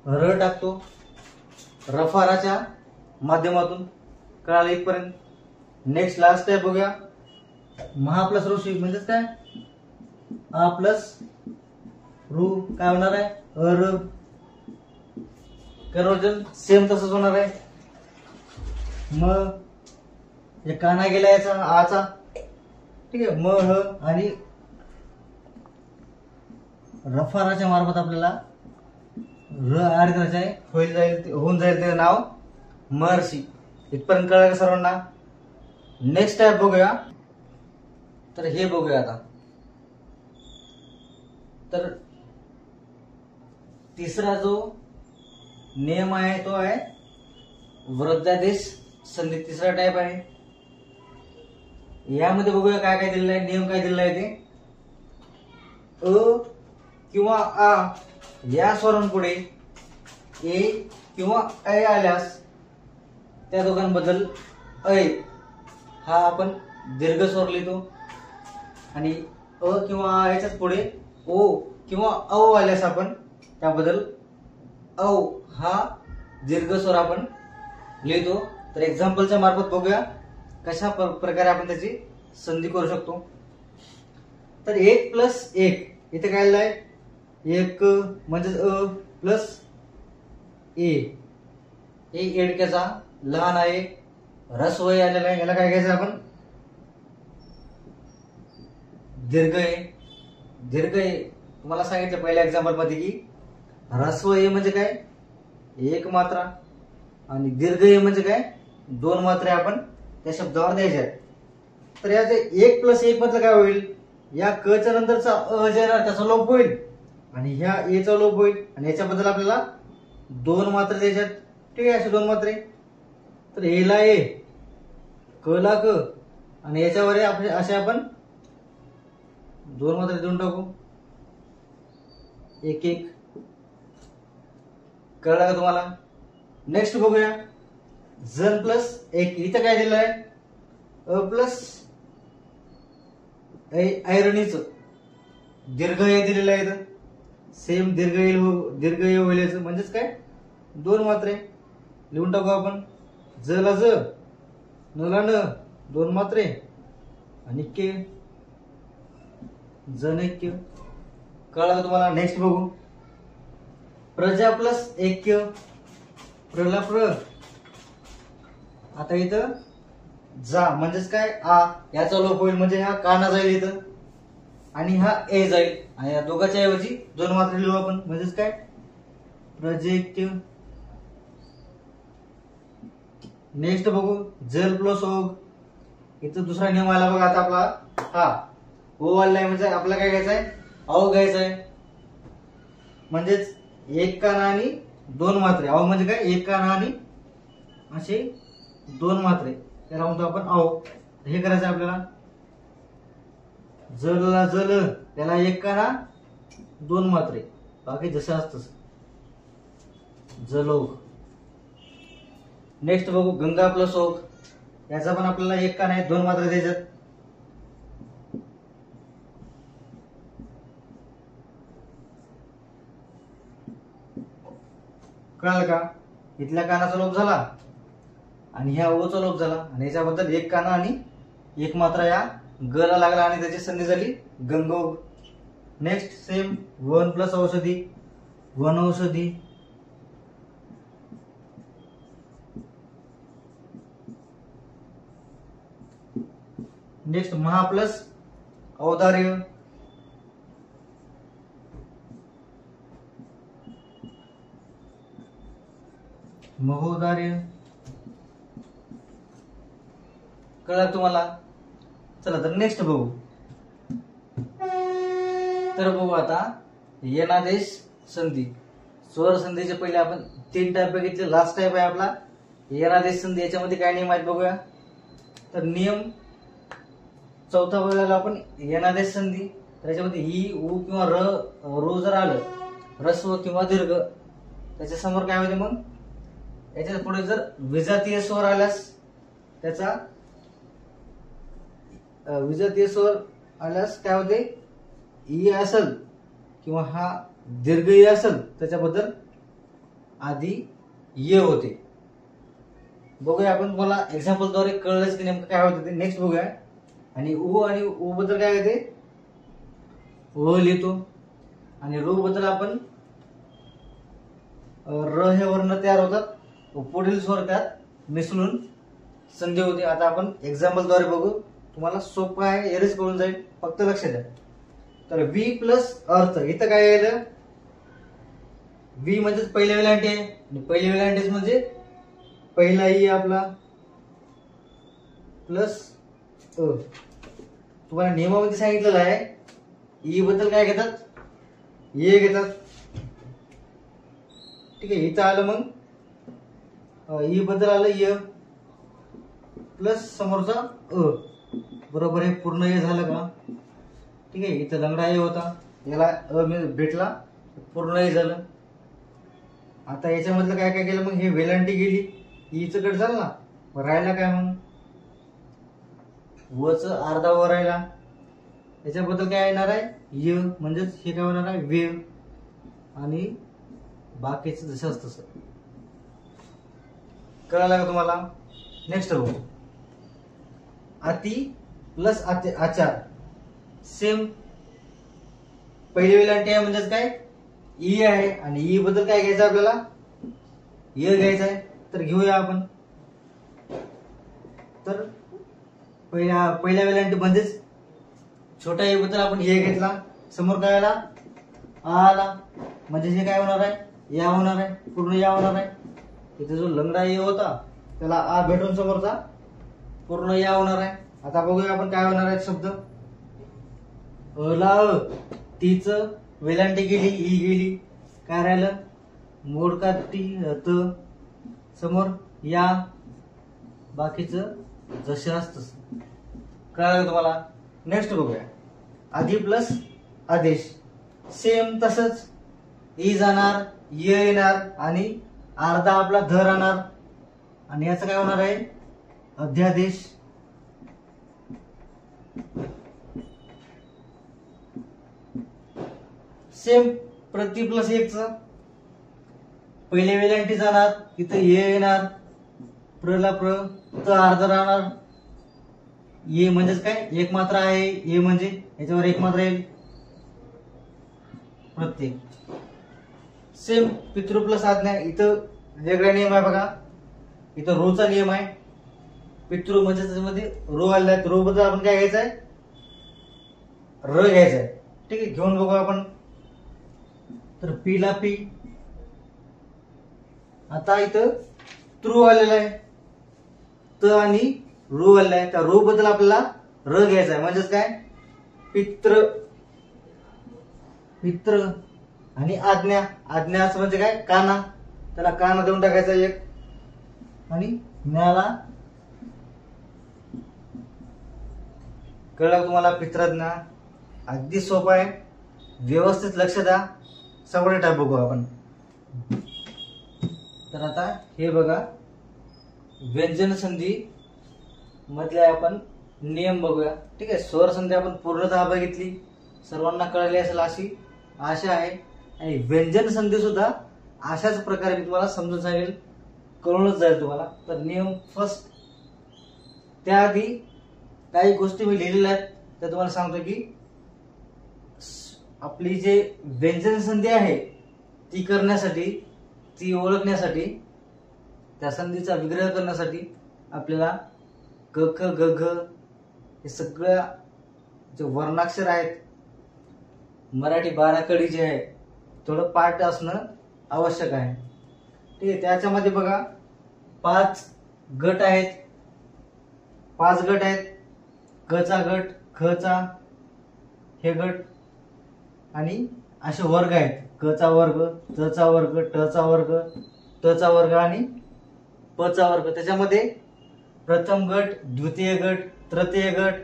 र टाकतो रफाराच्या माध्यमातून. कळालं इथपर्यंत? नेक्स्ट लास्ट आहे बघूया. महा प्लस ऋषी म्हणजेच काय आ प्लस रू काय होणार आहे अर. कन्वर्जन सेम तसंच होणार आहे. मग हे काना गेला याचा आचा, ठीक आहे. म ह आणि रफाराच्या मार्फत आपल्याला र ऍड करायचं आहे. होऊन जाईल ते नाव महर्षी. इथपर्यंत कळलं का सर्वांना? नेक्स्ट टाइप बघूया. तर हे बघूया आता. तर तिसरा जो नियम आहे तो आहे वृद्धादेश संधी. तिसरा टाइप आहे. यामध्ये बघूया काय काय दिलेलं आहे, नियम काय दिलेला आहे ते. अ किंवा आ या स्वरांपुढे ए किंवा ऐ आल्यास त्या दोघांबद्दल ऐ हा आपण दीर्घ स्वर लिहितो आणि अ किंवा आ याच्याच पुढे ओ किंवा औ आल्यास आपण त्याबद्दल औ हा दीर्घ स्वर आपण लिहितो. तर एक्झाम्पलच्या मार्फत बघूया कशा प्रकारे आपण त्याची संधी करू शकतो. तर एक प्लस एक इथे काय आलेलं आहे, एक म्हणजे अ प्लस ए. ए एडक्याचा लहान आहे, रसवय आलेला आहे. याला काय घ्यायचं आपण दीर्घ ए. दीर्घ ए तुम्हाला सांगितलं पहिल्या एक्झाम्पल मध्ये की ऱ्हस्व ए म्हणजे काय एक मात्रा आणि दीर्घ ए म्हणजे काय दोन मात्रे आपण त्या शब्दावर द्यायच्या. तर याचे एक प्लस एक मधलं काय होईल, या क च्या नंतरचा अ जे येणार त्याचा लोप होईल आणि ह्या ए चा लोप होईल आणि याच्याबद्दल आपल्याला दोन मात्रे द्यायच्यात, ठीक आहे. असे दोन मात्रे. तर ए ला ए, क ला क आणि याच्यावर असे आपण दोन मात्रे देऊन टाकू एक एक. कळलं का तुम्हाला? नेक्स्ट बघूया. जन प्लस एक. इथं काय दिलं आहे अ प्लस ऐरणीच दीर्घ ए दिलेलं आहे. इथं सेम दीर्घ ए होईल याचं म्हणजेच काय दोन मात्रे लिहून टाकू आपण. ज ला ज, न ला न दोन मात्रे आणि के जनैक्य. कळलं का तुम्हाला? नेक्स्ट बघू. प्रजा प्लस ऐक्य. प्रला प्र. आता इथं जा म्हणजेच काय आ याचा लोप होईल म्हणजे हा काना जाईल इथं. आणि हा ए जाईल आणि या दोघांच्या ऐवजी 2 मात्रा लिहू आपण, म्हणजेच काय प्रोजेक्टिव्ह. नेक्स्ट बघू जल प्लस ओघ. इथं दुसरा नियम आला बघा. आता आपला हा ओ आलाय म्हणजे आपल्याला काय घ्यायचं आहे, अव घ्यायचा आहे. म्हणजेच एक काना आणि 2 मात्रे. अव म्हणजे काय, एक काना आणि असे 2 मात्रे, त्याला म्हणतो आपण अव. हे करायचं आपल्याला. जलला जल, त्याला एक काना 2 मात्रे, बाकी जसं असतं जलोघ. नेक्स्ट बघू गंगा प्लस ओघ. याचा पण आपल्याला एक काना 2 मात्रे द्यायच्यात. कळालं का. इथल्या कानाचा लोप झाला आणि ह्या ओचा लोप झाला आणि याच्याबद्दल एक काना आणि एक मात्रा या ग ला लागला आणि त्याची संधी झाली गंगोग. नेक्स्ट सेम वन प्लस औषधी, वनौषधी. नेक्स्ट महा प्लस औदार्य, महोदार्य. कळलं तुम्हाला. चला तर नेक्स्ट बघू. तर बघू आता यनादेश संधी. स्वर संधीचे पहिले आपण 3 टाईप बघितले. लास्ट टाईप आहे आपला यनादेश संधी. याच्यामध्ये काय नियम आहेत बघूया. तर नियम चौथा बघायला आपण यनादेश संधी. त्याच्यामध्ये ई उ किंवा रो जर आलं, ऱ्हस्व किंवा दीर्घ, त्याच्या समोर काय होते मग, याच्या पुढे जर विजातीय स्वर आल्यास, त्याचा विजातीय स्वर आल्यास काय होते, ई असेल किंवा हा दीर्घ ई असेल त्याच्याबद्दल आधी य होते. बघूया आपण, तुम्हाला एक्झाम्पल द्वारे कळलंच की नेमकं काय होतं ते. नेक्स्ट बघूया. आणि उ आणि उ बद्दल काय होते, व लिहितो आणि रो बद्दल आपण र हे वर्ण तयार होतात, पुढील स्वर त्यात मिसळून संधी होते. आता आपण एक्झाम्पल द्वारे बघू, तुम्हाला सोपं आहे, एरज कळून जाईल, फक्त लक्ष द्या. तर व्ही प्लस अर्थ. इथं काय येईल, व्ही म्हणजे पहिल्या वेलांटी आहे आणि पहिल्या वेलांटीच म्हणजे पहिला ई आपला प्लस अ. तुम्हाला नियमामध्ये सांगितलेलं आहे ई बद्दल काय घेतात, ये घेतात. ठीक आहे. इथं आलं मग ई बद्दल आलं य प्लस समोरचा अ. बरोबर आहे. पूर्ण ए झालं का. ठीक आहे. इथं लंगडा ए होता, याला अ भेटला, पूर्ण ए झालं. आता याच्यामधलं काय काय केलं मग, हे वेलांटी गेली, ईचं कट झालं ना, राहिला काय मग वच अर्धा वर राहिला. याच्याबद्दल काय येणार आहे, य, म्हणजेच हे काय होणार आहे वेव, आणि बाकीचं जसं असतं तसं. कळालं का तुम्हाला. नेक्स्ट बघू. अति प्लस आचार. सेम पहिली वेलांटी आहे म्हणजेच काय ई आहे आणि ई बद्दल काय घ्यायचं आपल्याला, य घ्यायचं आहे. तर घेऊया आपण. तर पहिल्या वेलांटी म्हणजेच छोट्या ए बद्दल आपण ये घेतला, समोर काय आला, आ आला, म्हणजे हे काय होणार आहे, या होणार आहे, पूर्ण या होणार आहे. इथे जो लंगडा ए होता त्याला आ भेटून समोरचा पूर्ण या होणार आहे. आता बघूया आपण काय होणार आहे शब्द. अला तीच वेलांटी गेली, ई गेली, काय राहिलं मोडका टी त, समोर या, बाकीचं जसं असतंच. कळलं तुम्हाला. नेक्स्ट बघूया. आधी प्लस आदेश. सेम तसंच ई जाणार, य येणार आणि अर्धा आपला ध राहणार आणि याचं काय होणार आहे अध्यादेश. सेम प्रति प्लस एकच. पहिले वेलांटी जाणार, तिथं ये येणार, प्रला प्र, त अर्धा राहणार. ये म्हणजेच काय एक मात्रा आहे, ये म्हणजे याच्यावर एक मात्रा येईल प्रत्येक. सेम पितृ प्लस आज्ञा. इथं वेगळा नियम आहे बघा. इथं रोचा नियम आहे. पितृ म्हणजे त्याच्यामध्ये रो आलेला आहे. रो बद्दल आपण काय घ्यायचं आहे, र घ्यायचा आहे. ठीक आहे, घेऊन बघू आपण. तर पी ला पी. आता इथं तृ आलेला आहे, त आणि रू आलेला आहे. त्या रू बद्दल आपल्याला र घ्यायचा आहे. म्हणजेच काय, पित्र. पित्र आणि आज्ञा. आज्ञा असं म्हणजे काय, काना. त्याला काना देऊन टाकायचा एक. आणि ज्ञाला कळलं तुम्हाला, पित्रज्ञा. अगदी सोपं आहे, व्यवस्थित लक्ष द्या. सगळे टाईप बघू आपण. तर आता हे बघा, व्यंजन संधी मधले आपण नियम बघूया. ठीक आहे, स्वर संधी आपण पूर्णतः बघितली, सर्वांना कळली असेल अशी आशा आहे. आणि व्यंजन संधी सुद्धा अशाच प्रकारे मी तुम्हाला समजून सांगेल, कळूनच जाईल तुम्हाला. तर नियम फर्स्ट, त्याआधी काही गोष्टी मी लिहिलेल्या आहेत त्या तुम्हाला सांगतो की आपली जे व्यंजन संधी आहे ती करण्यासाठी, ती ओळखण्यासाठी, त्या संधीचा विग्रह करण्यासाठी आपल्याला क ख ग घ हे सगळ्या जे वर्णाक्षर आहेत, मराठी 12 कडी जे आहे, थोडं पाठ असणं आवश्यक आहे. ठीक आहे, त्याच्यामध्ये बघा 5 गट आहेत. 5 गट आहेत. क चा गट, ख चा, हे गट आणि असे वर्ग आहेत. क चा वर्ग, च चा वर्ग, ट चा वर्ग, त चा वर्ग आणि प चा वर्ग. त्याच्यामध्ये प्रथम गट, द्वितीय गट, तृतीय गट,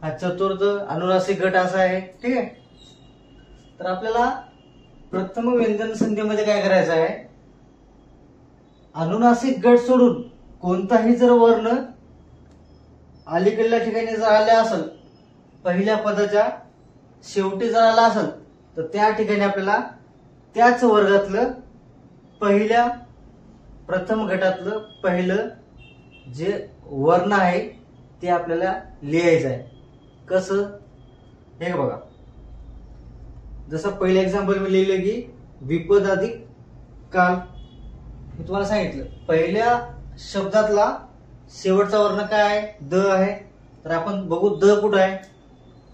हा चतुर्थ अनुनासिक गट असा आहे. ठीक आहे, तर आपल्याला प्रथम व्यंजन संधीमध्ये काय करायचं आहे, अनुनासिक गट सोडून कोणताही जर वर्ण अलीकडल्या ठिकाणी जर आला असेल, पहिल्या पदाच्या शेवटी जर आला असेल, तर त्या ठिकाणी आपल्याला त्याच वर्गातलं पहिल्या प्रथम गटातलं पहिलं जे वर्ण आहे ते आपल्याला लिहायचं आहे. कसं, हे बघा, जसं पहिलं एक्झाम्पल मी लिहिलं की विपद अधिक काल. मी तुम्हाला सांगितलं पहिल्या शब्दातला शेवटचा वर्ण काय आहे, द आहे. तर आपण बघू द कुठं आहे.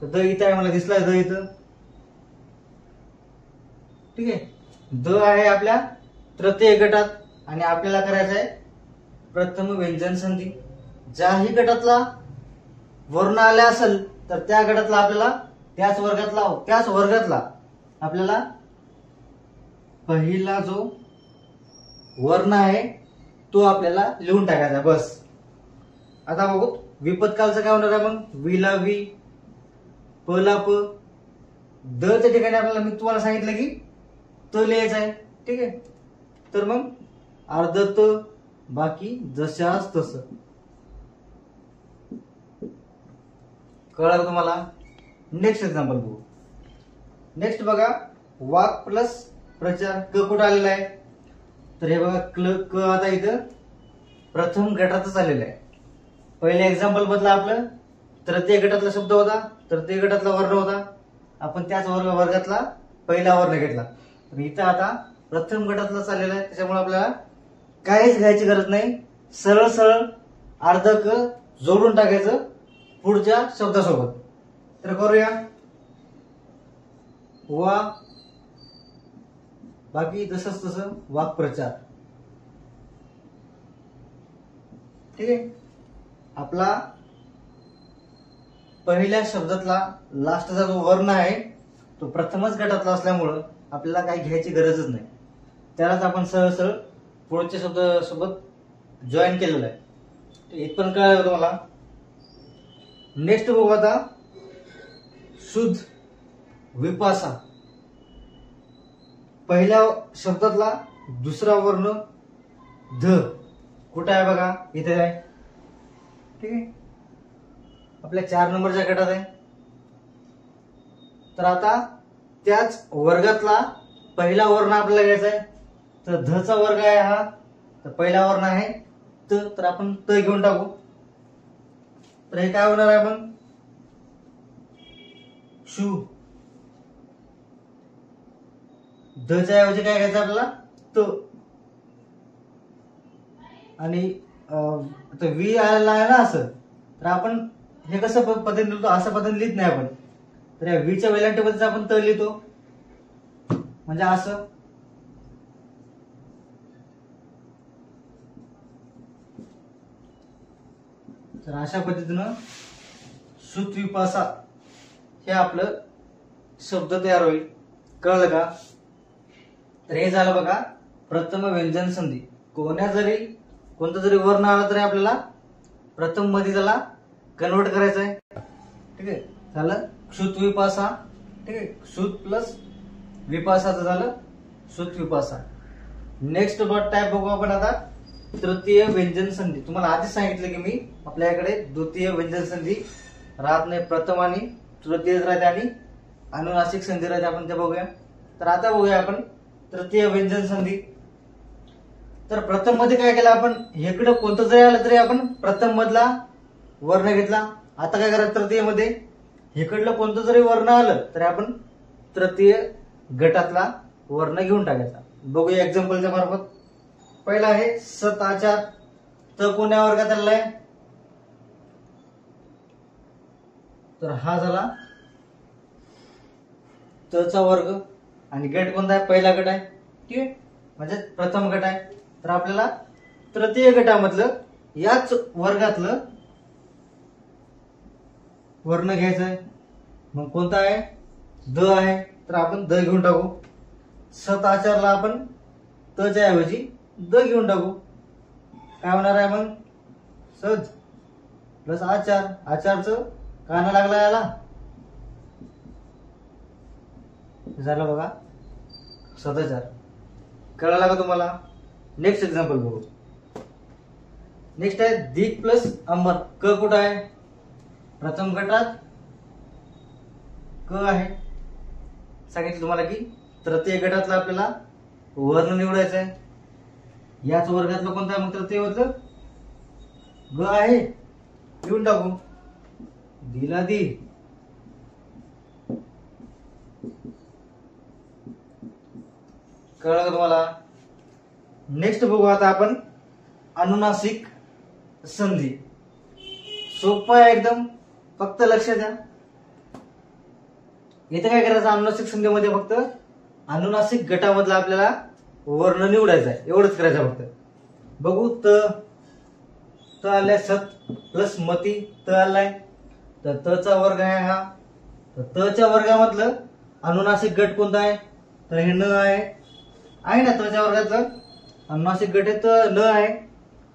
तर द इथं आहे, मला दिसलाय द इथं. ठीक आहे, द आहे आपल्या तृतीय गटात आणि आपल्याला करायचं आहे प्रथम व्यंजन संधी. ज्याही गटातला वर्ण आला असेल तर त्या गटातला आपल्याला त्याच वर्गातला आपल्याला पहिला जो वर्ण आहे तो आपल्याला लिहून टाकायचा, बस. आता बघू विपदकालचं काय होणार आहे. मग वी ला वी, प ला प, द च्या ठिकाणी आपल्याला मी तुम्हाला सांगितलं की त लिहायचं आहे. ठीक आहे, तर मग अर्ध त, बाकी जशाच तसं. कळलं तुम्हाला. नेक्स्ट एक्झाम्पल बघू. नेक्स्ट बघा, वाक प्लस प्रचार. क कुठं आलेला आहे, तर हे बघा क आता इथं प्रथम गटातच आलेलं आहे. पहिल्या एक्झाम्पल मधला आपलं तृतीय गटातला शब्द होता, तृतीय गटातला वर्ण होता. आपण त्याच वर्गातला पहिला वर्ण घेतला. तर इथं आता प्रथम गटातला चाललेला आहे, त्याच्यामुळे आपल्याला काहीच घ्यायची गरज नाही. सरळ सरळ अर्ध क जोडून टाकायचं पुढच्या शब्दासोबत. तर करूया. वा, बाकी जसंच तसं वाक्प्रचार. ठीक आहे, आपला पहिल्या शब्दातला लास्टचा जो वर्ण आहे तो प्रथमच गटातला असल्यामुळं आपल्याला काही घ्यायची गरजच नाही. त्यालाच आपण सरळ सरळ पुढच्या शब्दासोबत जॉईन केलेलं आहे. इथपर्यंत कळलं तुम्हाला. नेक्स्ट बघू आता, शुद्ध विपासा. पहिल्या शब्दातला दुसरा वर्ण ध कुठं आहे बघा, इथे आहे. ठीक आहे, आपल्या 4 नंबरच्या गटात आहे. तर आता त्याच वर्गातला पहिला वर्ण आपल्याला घ्यायचा आहे. तर ध चा वर्ग आहे हा, तर पहिला वर्ण आहे त, तर आपण त घेऊन टाकू. तर हे काय होणार आहे मग, शू. ध च्या ऐवजी काय घ्यायचं आपल्याला, त. आणि आता वी आलेला आहे ना असं, तर आपण हे कसं पद्धतीने लिहितो, असं पद्धतीने लिहित नाही आपण. तर या वीच्या वेलांटीमध्ये आपण त लिहितो, म्हणजे असं. तर अशा पद्धतीनं श्रुतविपासा हे आपलं शब्द तयार होईल. कळलं का? तर हे झालं बघा प्रथम व्यंजन संधी. कोणता जरी वर्ण आला तरी आपल्याला प्रथम मध्ये त्याला कन्वर्ट करायचं आहे. ठीक आहे, झालं श्रुतविपासा. ठीक आहे, श्रुत प्लस विपासाचं झालं श्रुतविपासा. नेक्स्ट टाइप बघू आपण आता तृतीय व्यंजन संधी. तुम्हाला आधीच सांगितलं की मी आपल्याकडे द्वितीय व्यंजन संधी राहत नाही, प्रथम आणि तृतीय राहते आणि अनुनासिक संधी राहते. आपण ते बघूया. तर आता बघूया आपण तृतीय व्यंजन संधी. तर प्रथम मध्ये काय केलं आपण, इकडे कोणतं जरी आलं तरी आपण प्रथम मधला वर्ण घेतला. आता काय करायचं, तृतीय मध्ये इकडलं कोणतं जरी वर्ण आलं तरी आपण तृतीय गटातला वर्ण घेऊन टाकायचा. बघूया एक्झाम्पलच्या मार्फत. पहिला आहे सत आचार. त कोण्या वर्गात आलेला आहे, तर हा झाला त चा वर्ग. आणि गट कोणता आहे, पहिला गट आहे. ठीक आहे, म्हणजे प्रथम गट आहे. तर आपल्याला तृतीय गटामधलं याच वर्गातलं वर्ण घ्यायचं आहे. मग कोणता आहे, द आहे. तर आपण द घेऊन टाकू. सत आचारला आपण त च्या ऐवजी द घेऊन टाकू. काय होणार आहे मग, सज प्लस आचार. आचारचं काना लागला याला, झालं बघा सदाचार. कळाला का तुम्हाला? नेक्स्ट एक्झाम्पल बघू. नेक्स्ट आहे दिक प्लस अंबर. क कुठं आहे, प्रथम गटात क आहे. सांगितलं तुम्हाला की तृतीय गटातला आपल्याला वर्ण निवडायचं आहे. याच वर्गातलं कोणतं आहे, मग तृतीय मधलं ग आहे, लिहून टाकू. दिला दी. कळलं का तुम्हाला? नेक्स्ट बघू आता आपण अनुनासिक संधी. सोपं आहे एकदम, फक्त लक्ष द्या. इथे काय करायचं, अनुनासिक संधीमध्ये फक्त अनुनासिक गटामधला आपल्याला वर्ण निवडायचा आहे, एवढंच करायचं फक्त. बघू. त आलाय सत प्लस मती. त आलाय, तर त चा वर्ग आहे हा. तर त च्या वर्गामधलं अनुनासिक गट कोणता आहे, तर हे न आहे ना. त च्या वर्गातलं अनुनासिक गट आहे तर न आहे.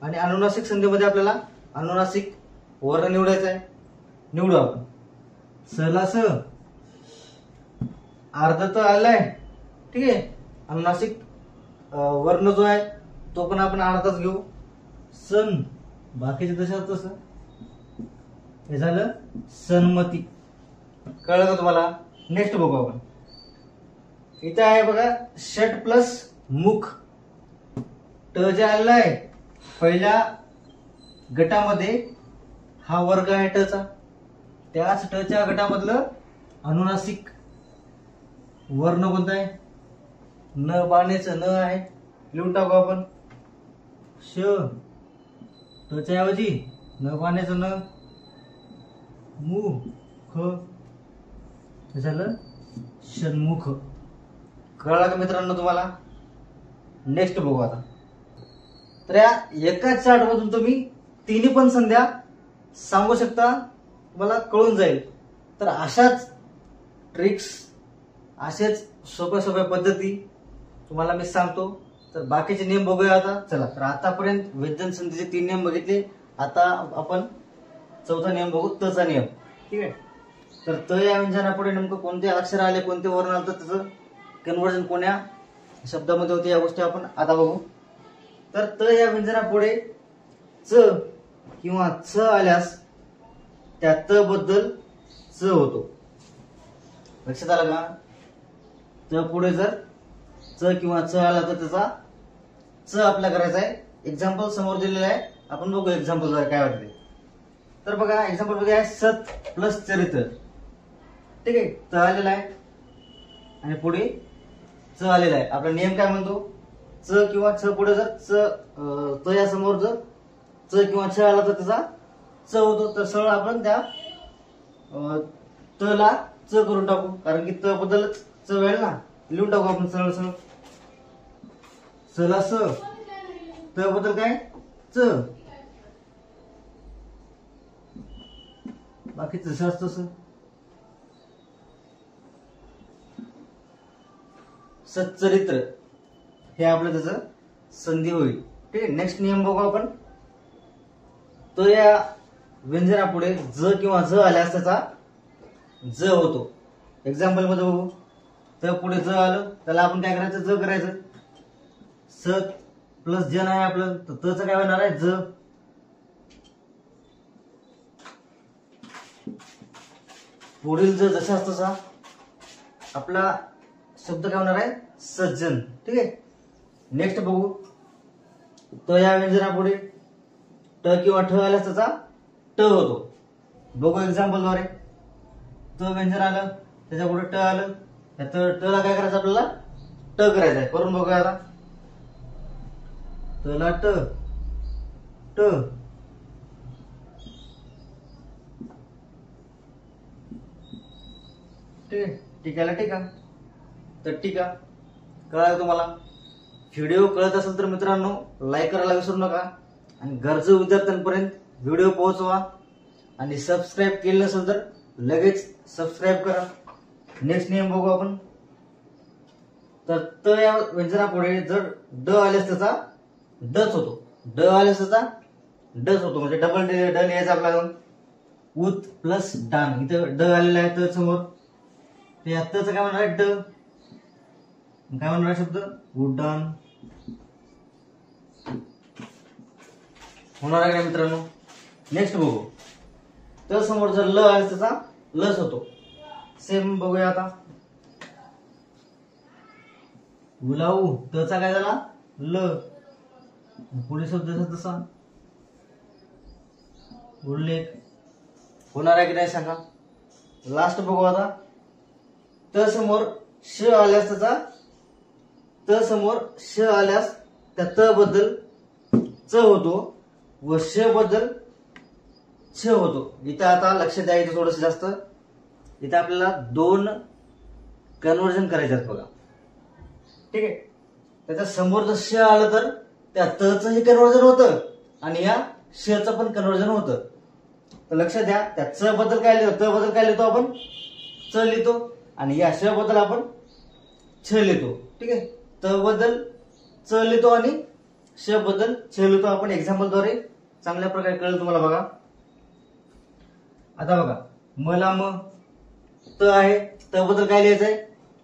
आणि अनुनासिक संधीमध्ये आपल्याला अनुनासिक वर्ण निवडायचा आहे. निवडू आपण. सला स, अर्ध त आलाय. ठीक आहे, अनुनासिक वर्ण जो आहे तो पण आपण अर्धाच घेऊ. सन, बाकीचे तसं तसं. हे झालं सन्मती. कळलं का तुम्हाला? नेक्स्ट बघू आपण. इथे आहे बघा षट प्लस मुख. ट जे आलेला आहे पहिल्या गटामध्ये हा वर्ग आहे ट चा. त्याच ट च्या गटामधलं अनुनासिक वर्ण कोणता आहे, न बाणेचं न आहे, लिहून टाकू आपण. श, ट च्या ऐवजी न बाणेचं न, मु ख, झालं षण्मुख. कळला का मित्रांनो तुम्हाला? नेक्स्ट बघू आता. तर या एकाच चार्ट मधून तुम्ही तिन्ही पण संध्या सांगू शकता, तुम्हाला कळून जाईल. तर अशाच ट्रिक्स, असेच सोप्या सोप्या पद्धती तुम्हाला मी सांगतो. तर बाकीचे नियम बघूया आता. चला, तर आतापर्यंत व्यंजन संधीचे 3 नियम बघितले. आता आपण चौथा नियम बघू, त चा नियम. ठीक आहे. तर त या व्यंजनापुढे नेमकं कोणते अक्षर आले, कोणते वर्ण आलं, त्याचं कन्व्हर्जन कोण्या शब्दामध्ये होते, या गोष्टी आपण आता बघू. तर त या व्यंजनापुढे च किंवा च आल्यास त्या त बद्दल च होतो. लक्षात आलं का? त पुढे जर च किंवा च आला तर त्याचा च आपला करायचा आहे. एक्झाम्पल समोर दिलेलं आहे, आपण बघू एक्झाम्पल काय वाटते. तर बघा एक्झाम्पल मध्ये आहे सत प्लस चरित्र. ठीक आहे, त आलेला आहे आणि पुढे च आलेला आहे. आपला नियम काय म्हणतो, च किंवा छ पुढे जर त या समोर जर च किंवा छ आला तर त्याचा च होतो. तर सरळ आपण त्या त ला च करून टाकू, कारण की त बद्दलच च वेळ ना, लिहून टाकू आपण सरळ सरळ. सला स, त बद्दल काय च, बाकी जसं असतं तसं. सच्चरित्र हे आपलं त्याचं संधी होईल. ठीक आहे. नेक्स्ट नियम बघू आपण. तो या व्यंजनापुढे ज किंवा ज आल्यास त्याचा ज होतो. एक्झाम्पल मध्ये बघू. तर पुढे ज आलं त्याला आपण काय करायचं, ज करायचं. स प्लस जन आहे आपलं, तर तच काय होणार आहे ज. पुढील ज जसा तसा आपला शब्द काय होणार आहे सज्जन. ठीक आहे. नेक्स्ट बघू. त या व्यंजनापुढे ट किंवा ठ आल्यास त्याचा ट होतो. बघू एक्झाम्पल द्वारे. त व्यंजन आलं त्याच्यापुढे ट आलं, ट ला काय करायचं आपल्याला ट करायचं आहे. करून बघूया आता. त ला ट, ट. ठीक आहे. टीकाला टीका, तर टीका. कळालं तुम्हाला. व्हिडिओ कळत असेल तर मित्रांनो लाईक करायला विसरू नका आणि गरजू विद्यार्थ्यांपर्यंत व्हिडिओ पोहोचवा. आणि सबस्क्राईब केलं नसेल तर लगेच सबस्क्राईब करा. नेक्स्ट नियम बघू आपण. तर त या व्यंजनापुढे जर ड आल्यास त्याचा डच होतो. ड आल्यास त्याचा डच होतो, म्हणजे डबल ड लिहायचा आपल्याला. उत प्लस डान, इथं ड आलेला आहे त समोर, ते आत्ताच काय म्हणणार आहे ड. काय म्हणणार शब्द उड्डाण होणार आहे का मित्रांनो. नेक्स्ट बघू. तर समोर जर ल आले त्याचा लस होतो. सेम बघूया आता. उलाऊ तचा काय झाला ल, पुढे शब्द तसा उल्लेख होणार आहे की नाही सांगा. लास्ट बघू आता. त समोर श आल्यास त्याचा, त समोर श आल्यास त्या त बद्दल च होतो व श बद्दल छ होतो. इथं आता लक्ष द्यायचं थोडस जास्त. इथं आपल्याला दोन कन्व्हर्जन करायचे आहेत बघा. ठीक आहे. त्याच्या समोर जर श आलं तर त्या त च कन्व्हर्जन होतं आणि या श च पण कन्व्हर्जन होतं. तर लक्ष द्या. त्या च बद्दल काय लिहितो, त बद्दल काय लिहितो आपण च लिहितो आणि या श बद्दल आपण छ लिहितो. ठीक आहे. त बद्दल च लिहितो आणि श बद्दल छ लिहितो आपण. एक्झाम्पल द्वारे चांगल्या प्रकारे कळेल तुम्हाला बघा. आता बघा. मला म त आहे, त बद्दल काय लिहायचंय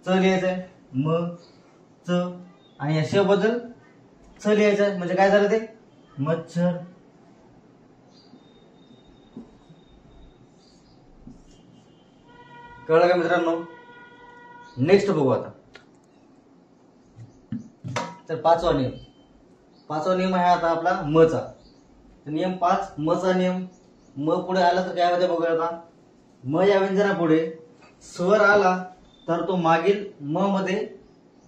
च लिहायचंय, म च, आणि या श बद्दल छ लिहायचंय. म्हणजे काय झालं ते मच्छर. कळलं का मित्रांनो. नेक्स्ट बघू आता. तर पाचवा नियम आहे आता आपला म चा. नियम 5 म चा नियम. म पुढे आला तर काय होते बघूया आता. म या व्यंजनापुढे स्वर आला तर तो मागील म मध्ये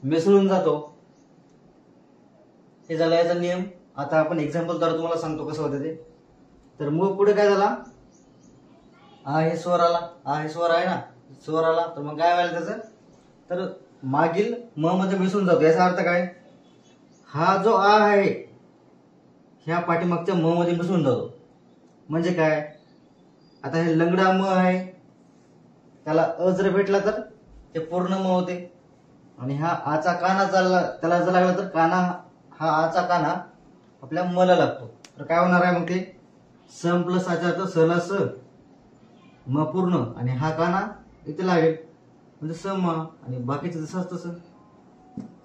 मिसळून जातो. हे झाला याचा नियम. आता आपण एक्झाम्पल द्वारे तुम्हाला सांगतो कसं होतं ते. तर म पुढे काय झाला, आ हे स्वर आला, आ हे स्वर आहे ना, स्वर आला तर मग काय व्हायला त्याचं, तर मागील म मध्ये मिसळून जातो. याचा अर्थ काय, हा जो आ आहे ह्या पाठीमागच्या म मध्ये मिसळून जातो. म्हणजे काय, आता हे लंगडा म आहे, त्याला अ जर भेटला तर ते पूर्ण म होते. आणि हा आचा काना चालला त्याला जर लागला तर काना, हा आचा काना आपल्या मला लागतो. तर काय होणार आहे मग ते सम प्लस आचा तर सला स म पूर्ण आणि हा काना इथे लागेल म्हणजे सम. आणि बाकीचं जसं तसं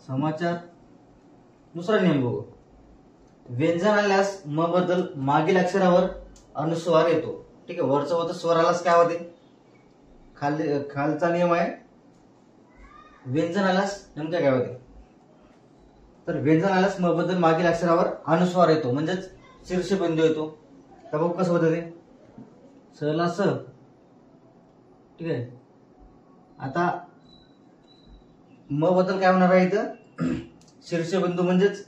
समाचार. दुसरा नियम बघू. व्यंजन आल्यास म बद्दल मागील अक्षरावर अनुस्वार येतो. ठीक आहे. वरचं होतं स्वर आल्यास काय होते, खालचा नियम आहे व्यंजन आल्यास नेमकं काय होते, तर व्यंजन आल्यास म बद्दल मागील अक्षरावर अनुस्वार येतो म्हणजेच शीर्षबिंदू येतो. तर बघू कसं होतं ते सला स. ठीक आहे. आता म बद्दल काय होणार आहे इथं शीर्षबिंदू म्हणजेच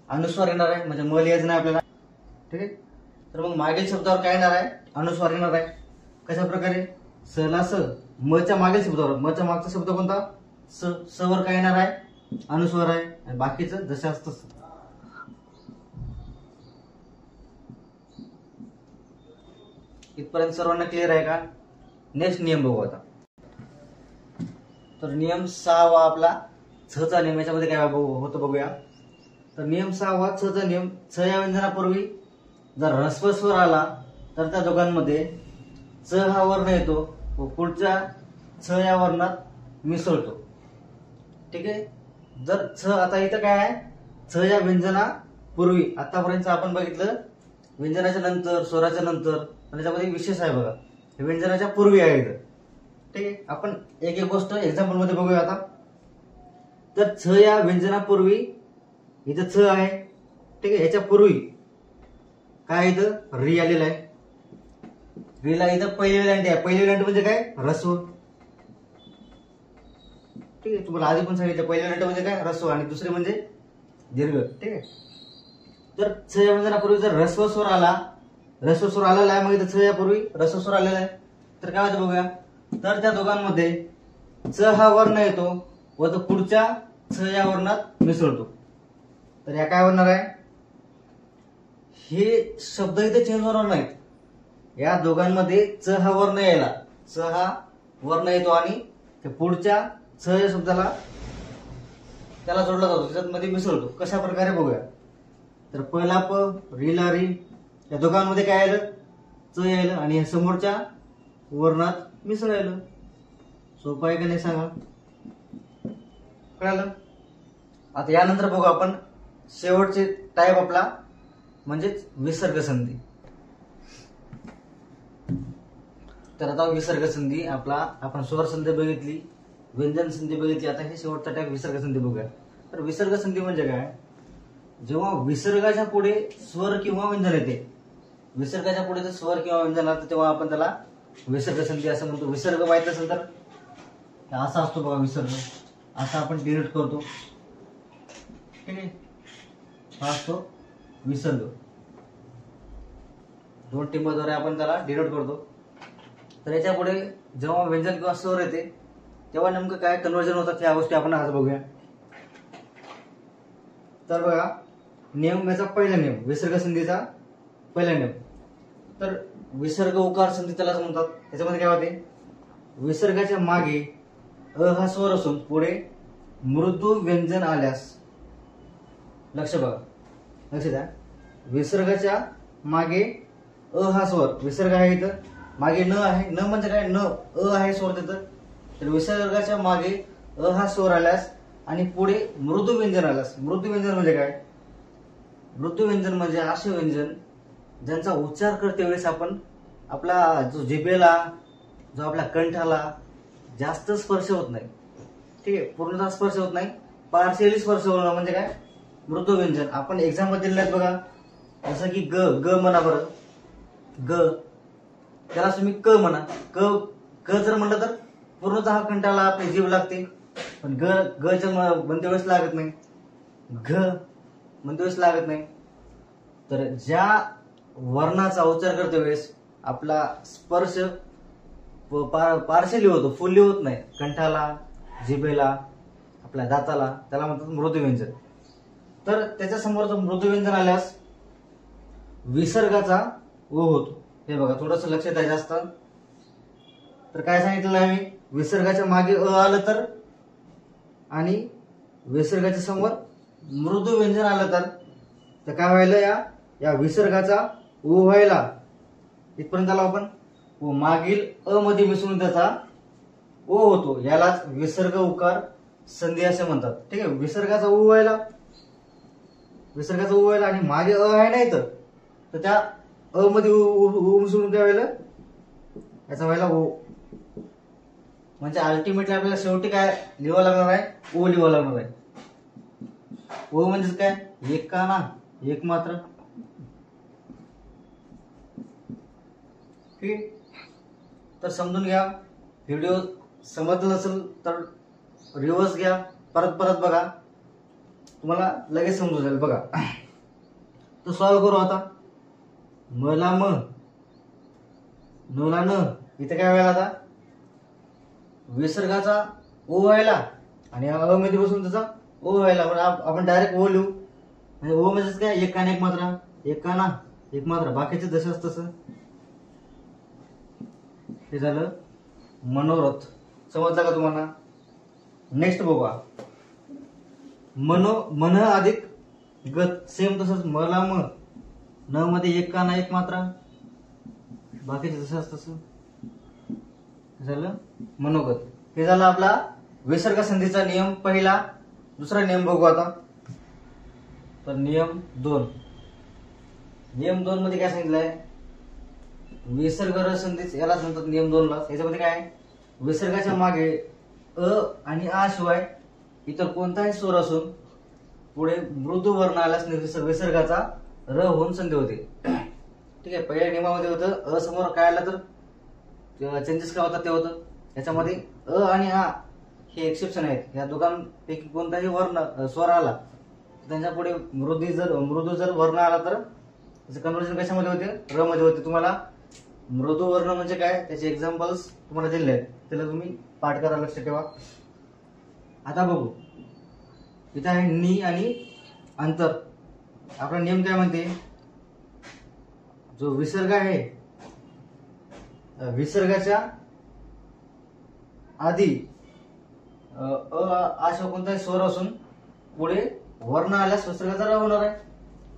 अनुस्वार येणार आहे, म्हणजे म लिहायचं नाही आपल्याला. ठीक आहे. तर मग मागील शब्दावर काय येणार आहे अनुस्वार येणार आहे. कशा प्रकारे स ला स, म च्या मागील शब्दावर, म च्या मागचा शब्द कोणता, स, स वर काय येणार आहे, अनुस्वार आहे, आणि बाकीचं जसं असतं. इथपर्यंत सर्वांना क्लिअर आहे का? नेक्स्ट नियम बघू आता. तर नियम 6वा आपला छ चा नियम, याच्यामध्ये काय होतं बघूया. तर नियम 6वा छ चा नियम, छ या व्यंजनापूर्वी जर ह्रस्व स्वर आला तर त्या दोघांमध्ये च हा वर्ण येतो व पुढच्या छ या वर्णात मिसळतो. ठीक आहे. जर छ, आता इथं काय आहे, छ या व्यंजनापूर्वी, आतापर्यंत आपण बघितलं व्यंजनाच्या नंतर, स्वराच्या नंतर, आणि त्याच्यामध्ये विशेष आहे बघा, हे व्यंजनाच्या पूर्वी आहे इथं. ठीक आहे. आपण एक एक गोष्ट एक्झाम्पल मध्ये बघूया आता. तर छ या व्यंजनापूर्वी इथं छ आहे. ठीक आहे. याच्या पूर्वी काय इथं री आलेलं आहे. रीला इथं पहिली वेलांटी आहे. पहिली वेलांटी म्हणजे काय, ह्रस्व. ठीक आहे. तुम्हाला आधी पण सांगितलं पहिली वेलांटी म्हणजे काय, ह्रस्व, आणि दुसरी म्हणजे दीर्घ. ठीक आहे. तर छ या व्यंजनापूर्वी जर ह्रस्व स्वर आला, ह्रस्व स्वर आलेला आहे, मग इथं छ यापूर्वी ह्रस्व स्वर आलेला आहे, तर काय होतं बघूया. तर त्या दोघांमध्ये च हा वर्ण येतो व तो पुढच्या छ या वर्णात मिसळतो. तर या काय होणार आहे, हे शब्द इथे चेंज होणार नाहीत. या दोघांमध्ये च हा वर्ण यायला, च हा वर्ण येतो आणि ते पुढच्या छ या शब्दाला त्याला जोडला जातो, त्याच्यामध्ये मिसळतो. कशा प्रकारे बघूया. तर पहिला प, रीला री, या दोघांमध्ये काय आलं, च यायलं आणि समोरच्या वर्णात मिसळायलं. सोपं आहे का नाही सांगा, कळालं. आता यानंतर बघू आपण शेवटचे टाईप आपला, म्हणजेच विसर्ग संधी. तर आता विसर्ग संधी आपला, आपण स्वर संधी बघितली, व्यंजन संधी बघितली, आता हे शेवटचा टाईप विसर्ग संधी बघूया. तर विसर्ग संधी म्हणजे काय, जेव्हा विसर्गाच्या पुढे स्वर किंवा व्यंजन येते, विसर्गाच्या पुढे जर स्वर किंवा व्यंजन आलं तेव्हा आपण त्याला विसर्ग संधी असं म्हणतो. विसर्ग माहित असेल तर असा असतो बघा विसर्ग, असा आपण डिनोट करतो. ठीक आहे. हा असतो विसर्ग, दोन टिंबाद्वारे आपण त्याला डिनोट करतो. तर याच्या पुढे जेव्हा व्यंजन किंवा स्वर येते तेव्हा नेमकं काय कन्वर्जन होतात या गोष्टी आपण आज बघूया. तर बघा, नियम, याचा पहिला नियम, विसर्ग संधीचा पहिला नियम. तर विसर्ग उकार संधी त्याला म्हणतात. त्याच्यामध्ये काय होते, विसर्गाच्या मागे अ हा स्वर असून पुढे मृदू व्यंजन आल्यास, लक्ष बघा, लक्ष द्या, विसर्गाच्या मागे अ हा स्वर, विसर्ग आहे इथं, मागे न आहे, न म्हणजे काय, न अ आहे स्वर तिथं. तर विसर्गाच्या मागे अ हा स्वर आल्यास आणि पुढे मृदू व्यंजन आल्यास, मृदू व्यंजन म्हणजे काय, मृदू व्यंजन म्हणजे असे व्यंजन ज्यांचा उच्चार करते वेळेस आपण आपला जो जिभेला, जो आपल्या कंठाला जास्त स्पर्श होत नाही. ठीक आहे. पूर्णतः स्पर्श होत नाही, पार्शियली स्पर्श होणं म्हणजे काय, मृदू व्यंजन. आपण एक्झाम्पल दिलेले आहेत बघा, जसं की ग, ग म्हणा बरं, ग, त्याला तुम्ही क म्हणा. क, क जर म्हणलं तर पूर्णतः कंठाला आपली जीभ लागते, पण ग, ग च्या म्हणते वेळेस लागत नाही, घ म्हणते वेळेस लागत नाही. तर ज्या वर्णाचा उच्चार करते वेळेस आपला स्पर्श पार्शली होतो, फुल्ली होत नाही, कंठाला, जिभेला, आपल्या दाताला, त्याला म्हणतात मृदू व्यंजन. तर त्याच्या समोर मृदू व्यंजन आल्यास विसर्गाचा ओ होतो. हे बघा, थोडस लक्षात द्यायचं असतं. तर काय सांगितलं आम्ही, विसर्गाच्या मागे अ आलं तर आणि विसर्गाच्या समोर मृदू व्यंजन आलं तर काय व्हायला, या विसर्गाचा ओ व्हायला, इथपर्यंत आलो आपण, व मागील अ मध्ये मिसळून त्याचा ओ होतो, यालाच विसर्ग उकार संधी असे म्हणतात. ठीक आहे. विसर्गाचा ओ व्हायला, विसर्गाचा ओ व्हायला आणि मागे अ आहे नाही तर त्या अ मध्ये उ मिसळून काय व्हायला, याचा व्हायला ओ. म्हणजे अल्टिमेटली आपल्याला शेवटी काय लिहावं लागणार आहे, ओ लिहावं लागणार आहे. ओ म्हणजे काय, एक काना, एक मात्र. ठीक. तर समजून घ्या. व्हिडिओ समजलं नसेल तर रिव्हर्स घ्या, परत परत बघा, तुम्हाला लगेच समजून जाईल. बघा, तर सॉल्व्ह करू आता. मला म, नला न, इथे काय व्हायला आता, विसर्गाचा ओ व्हायला आणि अ मध्ये बसून त्याचा ओ व्हायला, आपण डायरेक्ट ओ लिहू. म्हणजे ओ म्हणजेच काय, एक काना एक मात्रा, एक काना एक मात्रा, बाकीचे जसंच तसं. हे झालं मनोरथ. समजलं का तुम्हाला? नेक्स्ट बघा, मन अधिक गत, सेम तसंच मला म, न मध्ये एक काना एक मात्रा, बाकीचे जसंच तसं. झालं मनोगत. हे झालं आपला विसर्ग संधीचा नियम पहिला. दुसरा नियम बघू आता. तर नियम 2. नियम 2 मध्ये काय सांगितलंय, विसर्ग र संधीच यालाच म्हणतात नियम 2 ला. याच्यामध्ये काय, विसर्गाच्या मागे अ आणि आ शिवाय इतर कोणताही स्वर असून पुढे मृदू वर्ण आल्यास विसर्गाचा र होऊन संधी होते. ठीक आहे. पहिल्या नियमामध्ये होतं अ समोर काय आलं तर चेंजेस काय होतात ते होतं. याच्यामध्ये अ आणि आ हे एक्सेप्शन आहेत. या दोघांपैकी कोणताही वर्ण स्वर आला त्यांच्या पुढे मृदू जर वर्ण आला तर त्याचं कन्वर्जन कशामध्ये होते, र मध्ये होते. तुम्हाला मृदू वर्ण म्हणजे काय त्याचे एक्झाम्पल्स तुम्हाला दिले आहेत, त्याला तुम्ही पाठ करा, लक्ष ठेवा. आता बघू, इथे आहे नी आणि अंतर. आपला नियम काय म्हणते, जो विसर्ग आहे विसर्गाच्या आधी अशा कोणताही स्वर असून पुढे वर्ण आल्यास विसर्गाचा र होणार आहे.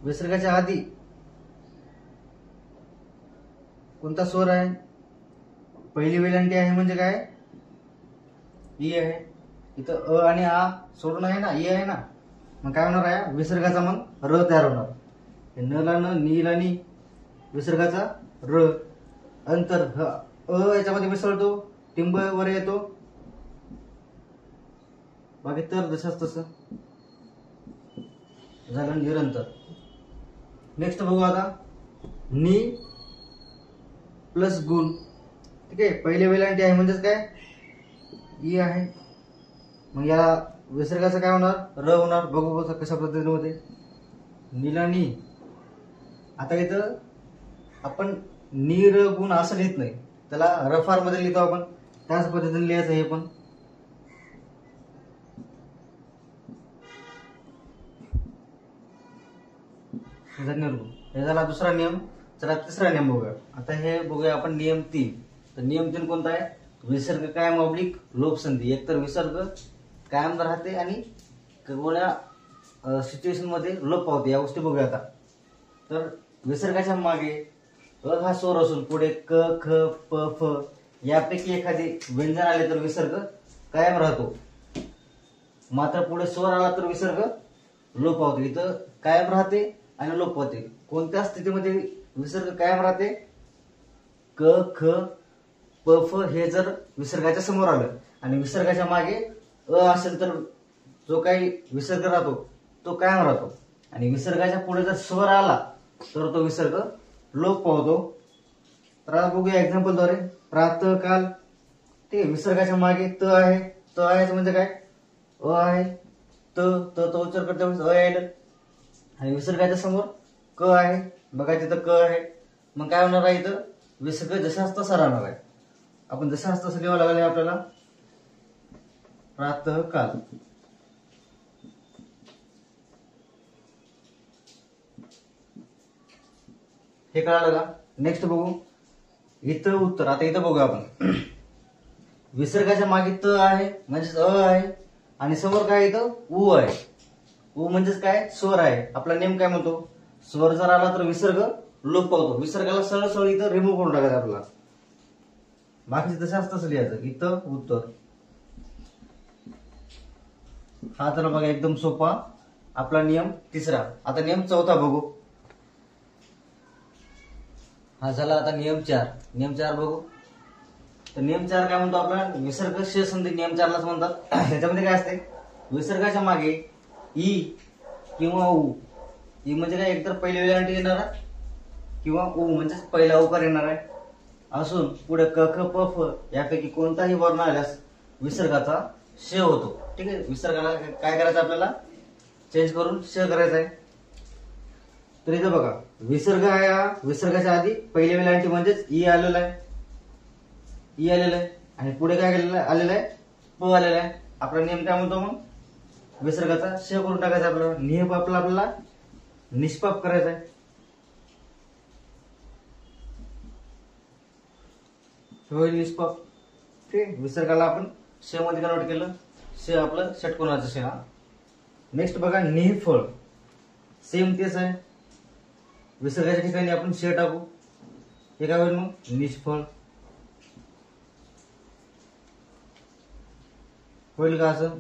विसर्गाच्या आधी कोणता स्वर आहे, पहिली वेलांटी आहे म्हणजे काय, ई आहे. इथं अ आणि आ सोडून आहे ना, ई आहे ना, मग काय होणार आहे, विसर्गाचा मग र तयार होणार. न ला न, नी ला नी, विसर्गाचा र. अंतर अ याच्यामध्ये मिसळतो, टिंब वर येतो, बाकी तर जसंच तसं. झालं निरंतर. नेक्स्ट बघू आता, नी प्लस गुण. ठीक आहे. पहिले वेलांटी आहे म्हणजेच काय, ई आहे. मग या विसर्गाचं काय होणार, र होणार. बघू कशा पद्धतीने होते. नीला नी. आता इथं आपण नी र गुण असं लिहित नाही, त्याला रफार मध्ये लिहितो आपण, त्याच पद्धतीने लिहायचं हे पण. हे झाला दुसरा नियम. चला तिसरा नियम बघूया. आता हे बघूया आपण नियम 3. तर नियम 3 कोणता आहे, विसर्ग कायम ऑब्लिक लोप संधी. एकतर विसर्ग कायम राहते आणि कोणत्या सिच्युएशन मध्ये लोप पावते, या गोष्टी बघूया आता. तर विसर्गाच्या मागे अ हा स्वर असून पुढे क ख प फ यापैकी एखादे व्यंजन आले तर विसर्ग कायम राहतो. मात्र पुढे स्वर आला तर विसर्ग लोप पावतो. इथं कायम राहते आणि लोप पावते. कोणत्या स्थितीमध्ये विसर्ग कायम राहते, क ख प फ हे जर विसर्गाच्या समोर आलं आणि विसर्गाच्या मागे अ असेल तर जो काही विसर्ग राहतो तो कायम राहतो. आणि विसर्गाच्या पुढे जर स्वर आला तर तो विसर्ग लोप पावतो. तर आता बघूया एक्झाम्पल द्वारे. प्रातः काल. ठीक आहे. विसर्गाच्या मागे त आहे. त आहे म्हणजे काय, अ आहे. त उच्चार करते अ आहे. आणि विसर्गाच्या समोर क आहे. बघा तिथं क आहे. मग काय होणार आहे, इथं विसर्ग जसाच तसा राहणार आहे. आपण जसाच तसं लिहावं लागेल आपल्याला. प्रातः काल. हे कळालं का? नेक्स्ट बघू, इथं उत्तर. आता इथं बघूया आपण. विसर्गाच्या मागे त आहे म्हणजेच अ आहे आणि समोर काय इथं उ आहे. उ म्हणजेच काय, स्वर आहे. आपला नेम काय म्हणतो, स्वर जर आला तर विसर्ग लोप पावतो. विसर्गाला सरळ सरळ इथं रिमूव्ह करून टाकायचं आपल्याला. बाकीचं तसंच तसं लिहायचं. इथं उत्तर. हा तर बघा एकदम सोपा आपला नियम तिसरा. आता नियम चौथा बघू. हा झाला आता नियम 4. नियम 4 बघू. तर नियम 4 काय म्हणतो आपण, विसर्ग श संधी नियम 4 लाच म्हणतात. त्याच्यामध्ये काय असते, विसर्गाच्या मागे ई किंवा उ. ई म्हणजे काय, एकतर पहिली वेलांटी येणार आहे किंवा उ म्हणजे पहिला उकार येणार आहे असून पुढे क ख प फ यापैकी कोणताही वर्ण आल्यास विसर्गाचा श होतो. ठीक आहे. विसर्गाला काय करायचं आपल्याला, चेंज करून श करायचा आहे. तर इथं बघा, विसर्ग आहे. विसर्गाच्या आधी पहिली वेलांटी म्हणजेच ई आलेला आहे. ई आलेलं आहे. आणि पुढे काय आलेलं आहे, प आलेला आहे. आपला नियम काय म्हणतो मग, विसर्गाचा श करून टाकायचा. आपल्याला नियम आपल्याला निष्पाप करायचा आहे. होईल निष्पाप. ठीक आहे, विसर्गाला आपण श मध्ये कन्वर्ट केलं. श आपलं षटकोनाचं श. नेक्स्ट बघा निफळ. सेम तेच आहे. विसर्गाच्या ठिकाणी आपण श टाकू. हे काय होईल मग, निष्फळ. होईल का असं.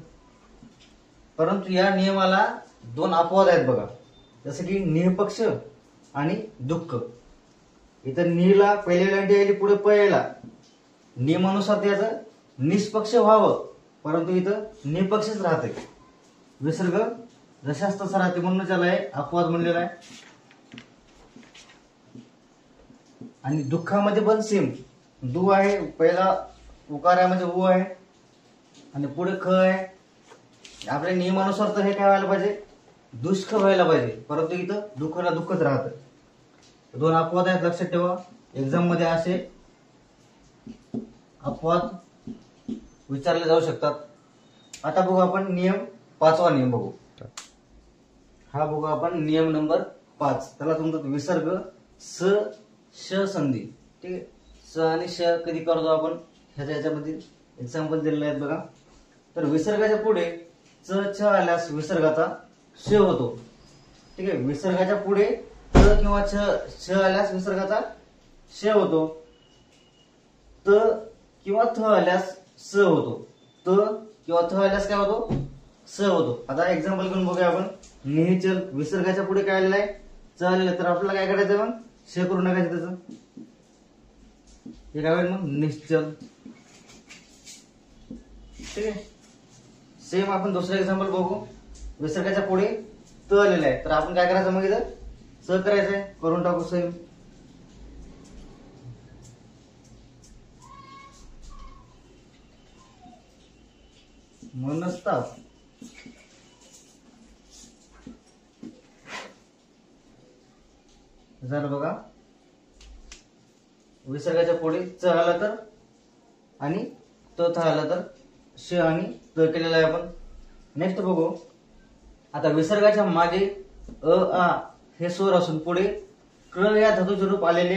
परंतु या नियमाला दोन अपवाद आहेत बघा. जसं की निपक्ष आणि दुःख. इथं नीला पहिल्या लांडी आली, पुढे प यायला, नियमानुसार त्याचं निष्पक्ष व्हावं, परंतु इथं निपक्षच राहते. विसर्ग जशाच तसा राहते, म्हणून त्याला अपवाद म्हणलेला आहे. आणि दुःखामध्ये पण सेम. दु आहे, पहिला उकार आहे म्हणजे उ आहे, आणि पुढे ख आहे. आपल्या नियमानुसार तर हे काय व्हायला पाहिजे, दुष्ख व्हायला पाहिजे, परंतु इथं दुःखला दुःखच राहतं. दोन अपवाद आहेत, लक्षात ठेवा. एक्झाम मध्ये असे अपवाद विचारले जाऊ शकतात. आता बघू आपण नियम 5वा नियम बघू. हा बघू आपण नियम नंबर 5. त्याला तुमचा विसर्ग स श संधी. ठीक आहे, स आणि श कधी करतो आपण, ह्याच्यामध्ये एक्झाम्पल दिलेले आहेत बघा. तर विसर्गाच्या पुढे च छ आल्यास विसर्गाचा श होतो. ठीक आहे, विसर्गाच्या पुढे च किंवा छ आल्यास विसर्गाचा श होतो. त किंवा थ आल्यास स होतो. त किंवा थ आल्यास काय होतो, स होतो. आता एक्झाम्पल घेऊन बघूया आपण. निश्चल. विसर्गाच्या पुढे काय आलेलं आहे, च आलेलं, तर आपल्याला काय करायचं मग, श करून टाकायचं त्याचं. हे काय होईल मग, निश्चल. ठीक आहे, सेम आपण दुसरं एक्झाम्पल बघू. विसर्गाच्या पुढे त आलेलं आहे, तर आपण काय करायचं मग, इथं स करायचंय, करून टाकू सेम. मनस्ताप. झालं बघा. विसर्गाच्या पुढे च आला तर आणि त थ आला तर श आणि त केलेला आहे आपण. नेक्स्ट बघू. आता विसर्गाच्या मागे अ आ हे स्वर असून पुढे क या धातूचे रूप आलेले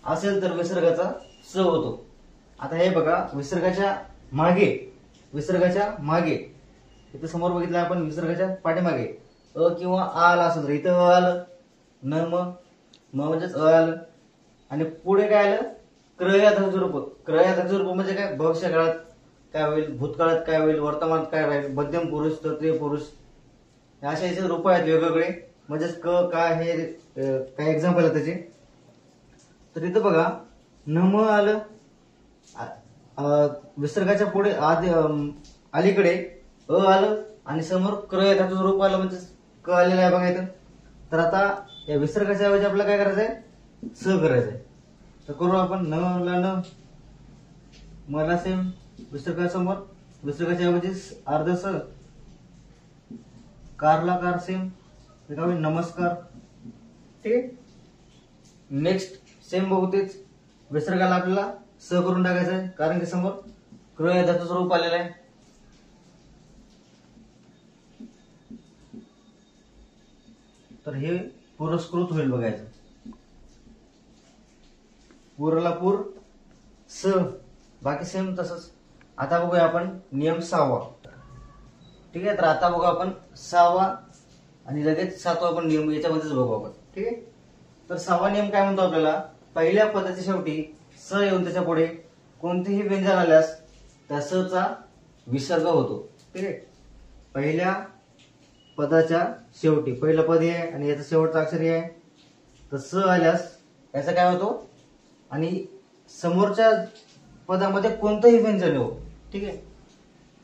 असेल तर विसर्गाचा स होतो. आता हे बघा, विसर्गाच्या मागे इथे समोर बघितलं आपण, विसर्गाच्या पाठीमागे अ किंवा आ आला असेल तर इथं अ आलं, न म म्हणजेच अ आलं, आणि पुढे काय आलं, क्र या धातूचे रूप. क्र या धातूचे रूप म्हणजे काय, भविष्य काळात काय होईल, भूतकाळात काय होईल, वर्तमानात काय राहील, मध्यम पुरुष, तृतीय पुरुष, असे याचे रूप आहेत वेगवेगळे. म्हणजेच क काय हे काय एक्झाम्पल आहे त्याचे. तर इथं बघा, न म आलं, विसर्गाच्या पुढे अलीकडे अ आलं, आणि समोर क्र या धातूचं रूप आलं, म्हणजे क आलेलं आहे बघा इथं. तर आता या विसर्गाच्या ऐवजी आपल्याला काय करायचंय, स करायचंय. तर करू आपण. न ला न, मला सेम, विसर्गासमोर विसर्गाच्या ऐवजी अर्ध स, कारला कार सेम, नमस्कार. ठीक आहे, नेक्स्ट सेम बघू तेच. विसर्गाला आपल्याला स करून टाकायचं आहे, कारण की समोर क्र या धातूचं रूप आलेलं आहे. तर हे पुरस्कृत होईल बघायचं. पूरला पूर, स, बाकी सेम तसंच. आता बघूया आपण नियम 6वा. ठीक आहे, तर आता बघू आपण 6वा आणि लगेच 7वा पण नियम याच्यामध्येच बघू आपण. ठीक आहे, तर 6वा नियम काय म्हणतो आपल्याला, पहिल्या पदाच्या शेवटी स येऊन त्याच्या पुढे कोणतेही व्यंजन आल्यास त्या स चा विसर्ग होतो. ठीक आहे, पहिल्या पदाच्या शेवटी, पहिलं पद आहे आणि याचा शेवटचा अक्षर आहे, तर स आल्यास याचा काय होतो, आणि समोरच्या पदामध्ये कोणतंही व्यंजन हो. ठीक आहे,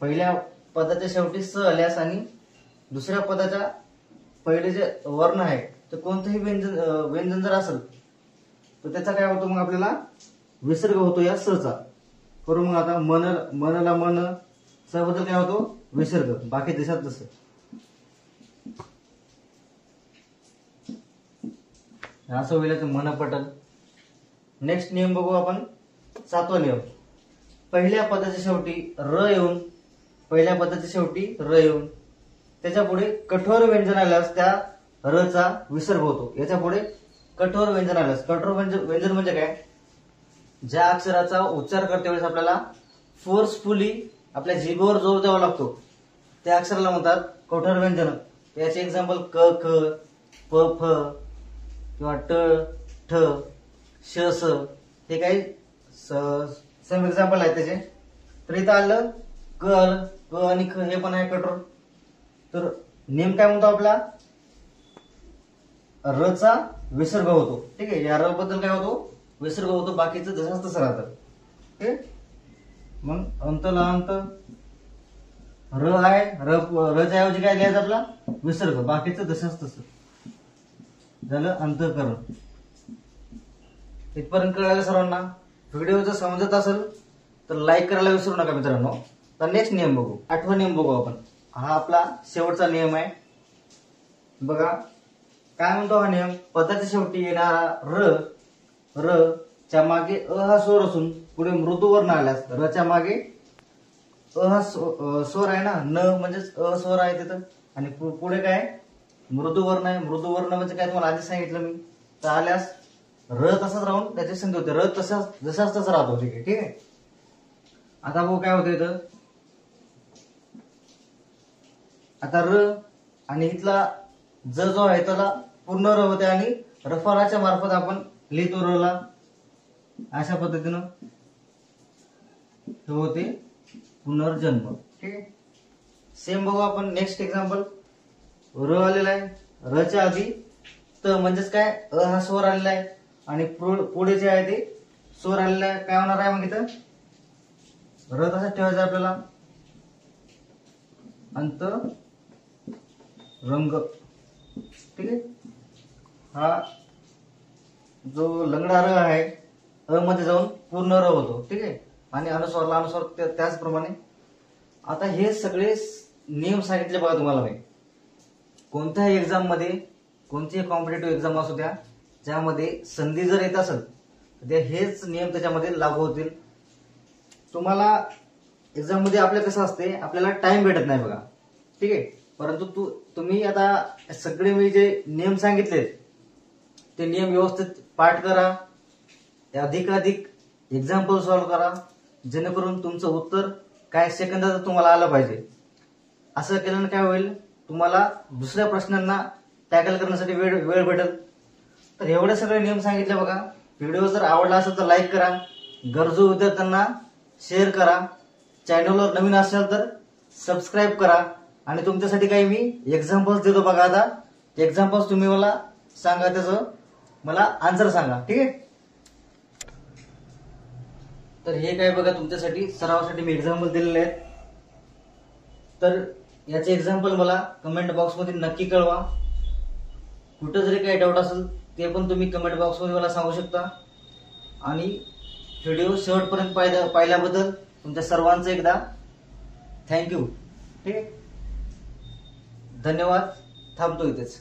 पहिल्या पदाच्या शेवटी स आल्यास आणि दुसऱ्या पदाच्या पहिले जे वर्ण आहे तर कोणतंही व्यंजन जर असेल तर त्याचा काय होतो मग, आपल्याला विसर्ग होतो या स चा. करू मग आता. मनला मन, स बद्दल काय होतो, विसर्ग. बाकी देशात तसं. असं होईल मन पटल. नेक्स्ट नियम बघू आपण, 7वा नियम. पहिल्या पदाच्या शेवटी र येऊन त्याच्या पुढे कठोर व्यंजन आल्यास त्या र चा विसर्ग होतो. याच्या पुढे कठोर व्यंजन आल्यास, कठोर व्यंजन म्हणजे काय, ज्या अक्षराचा उच्चार करते वेळेस आपल्याला फोर्सफुली आपल्या जिभेवर जोर द्यावा लागतो त्या अक्षराला म्हणतात कठोर व्यंजन. याचे एक्झाम्पल क, ख, प, फ किंवा ट, ठ, श, स हे काही सेम एक्झाम्पल आहेत त्याचे. तर इथं आलं क आणि ख हे पण आहे कठोर. तर नेम काय म्हणतो आपला, र चा विसर्ग होतो. ठीक आहे, या र बद्दल काय होतो, विसर्ग होतो. बाकीचं जसंच तसं राहतं. ठीक आहे, मग अंतला अंत र आहे, रच्या ऐवजी काय लिहायचं आपला विसर्ग, बाकीचं जसंच तसं झालं अंतःकरण. इथपर्यंत कळलं सर्वांना. व्हिडिओ जर समजत असेल तर लाईक करायला विसरू नका मित्रांनो. तर नेक्स्ट नियम बघू, 8वा नियम बघू आपण. हा आपला शेवटचा नियम आहे. बघा काय म्हणतो हा नियम, पदाच्या शेवटी येणारा र च्या मागे अ हा स्वर असून पुढे मृदू वर्ण आल्यास, र च्या मागे अ हा स्वर आहे ना, न म्हणजेच अ स्वर आहे तिथं, आणि पुढे काय मृदू वर्ण आहे. मृदू वर्ण म्हणजे काय तुम्हाला आधी सांगितलं मी. तर आल्यास र तसाच राहून त्याची संधी होते, र तसाच जसाच तसा राहतो. ठीक आहे, ठीक आहे. आता बघू काय होतं इथं. आता र आणि इथला ज जो आहे त्याला पूर्ण र होते आणि रफाराच्या मार्फत आपण लिहितो र ला. अशा पद्धतीनं हे होते पुनर्जन्म. ठीक आहे, सेम बघू आपण नेक्स्ट एक्झाम्पल. र आलेला आहे, र च्या आधी त म्हणजेच काय अ हा स्वर आलेला आहे आणि पुढे जे आहे ते स्वर आलेला आहे. काय होणार आहे मग इथं, र तसाच ठेवायचा आपल्याला. अंत रंग. ठीक आहे, हा जो लंगडा र आहे अ मध्ये जाऊन पूर्ण र होतो. ठीक आहे, आणि अनुस्वारला अनुस्वार त्याचप्रमाणे. आता हे सगळे नियम सांगितले बघा तुम्हाला मी. कोणत्याही एक्झाम मध्ये, कोणतीही कॉम्पिटेटिव्ह एक्झाम असू द्या, ज्यामध्ये संधी जर येत असेल तर हेच नियम त्याच्यामध्ये लागू होतील. तुम्हाला एक्झाम मध्ये आपल्या कसं असते, आपल्याला टाइम भेटत नाही बघा. ठीक आहे, परंतु तुम्ही आता सगळे मी जे नियम सांगितले ते नियम व्यवस्थित पाठ करा, अधिकाधिक एक्झाम्पल सॉल्व्ह करा, जेणेकरून तुमचं उत्तर काय सेकंदात तुम्हाला आलं पाहिजे. असं केल्यानं काय होईल, तुम्हाला दुसऱ्या प्रश्नांना टॅकल करण्यासाठी वेळ भेटेल. तर एवढे सगळे नियम सांगितले बघा. व्हिडिओ जर आवडला असेल तर लाईक करा, गरजू विद्यार्थ्यांना शेअर करा, चॅनलवर नवीन असेल तर सबस्क्राईब करा. आणि तुमच्यासाठी काही मी एक्झाम्पल्स देतो बघा. आता एक्झाम्पल्स तुम्ही मला सांगा, त्याचं मला आन्सर सांगा. ठीक आहे, तर हे काय बघा तुमच्यासाठी सरावासाठी मी एक्झाम्पल दिलेले आहेत. तर याचे एक्झाम्पल मला कमेंट बॉक्समध्ये नक्की कळवा. कुठं जरी काही डाऊट असेल ते पण तुम्ही कमेंट बॉक्समध्ये मला सांगू शकता. आणि व्हिडिओ शेवटपर्यंत पाहिल्याबद्दल तुमच्या सर्वांचं एकदा थँक्यू. ठीक आहे, धन्यवाद. थांबतो इथेच.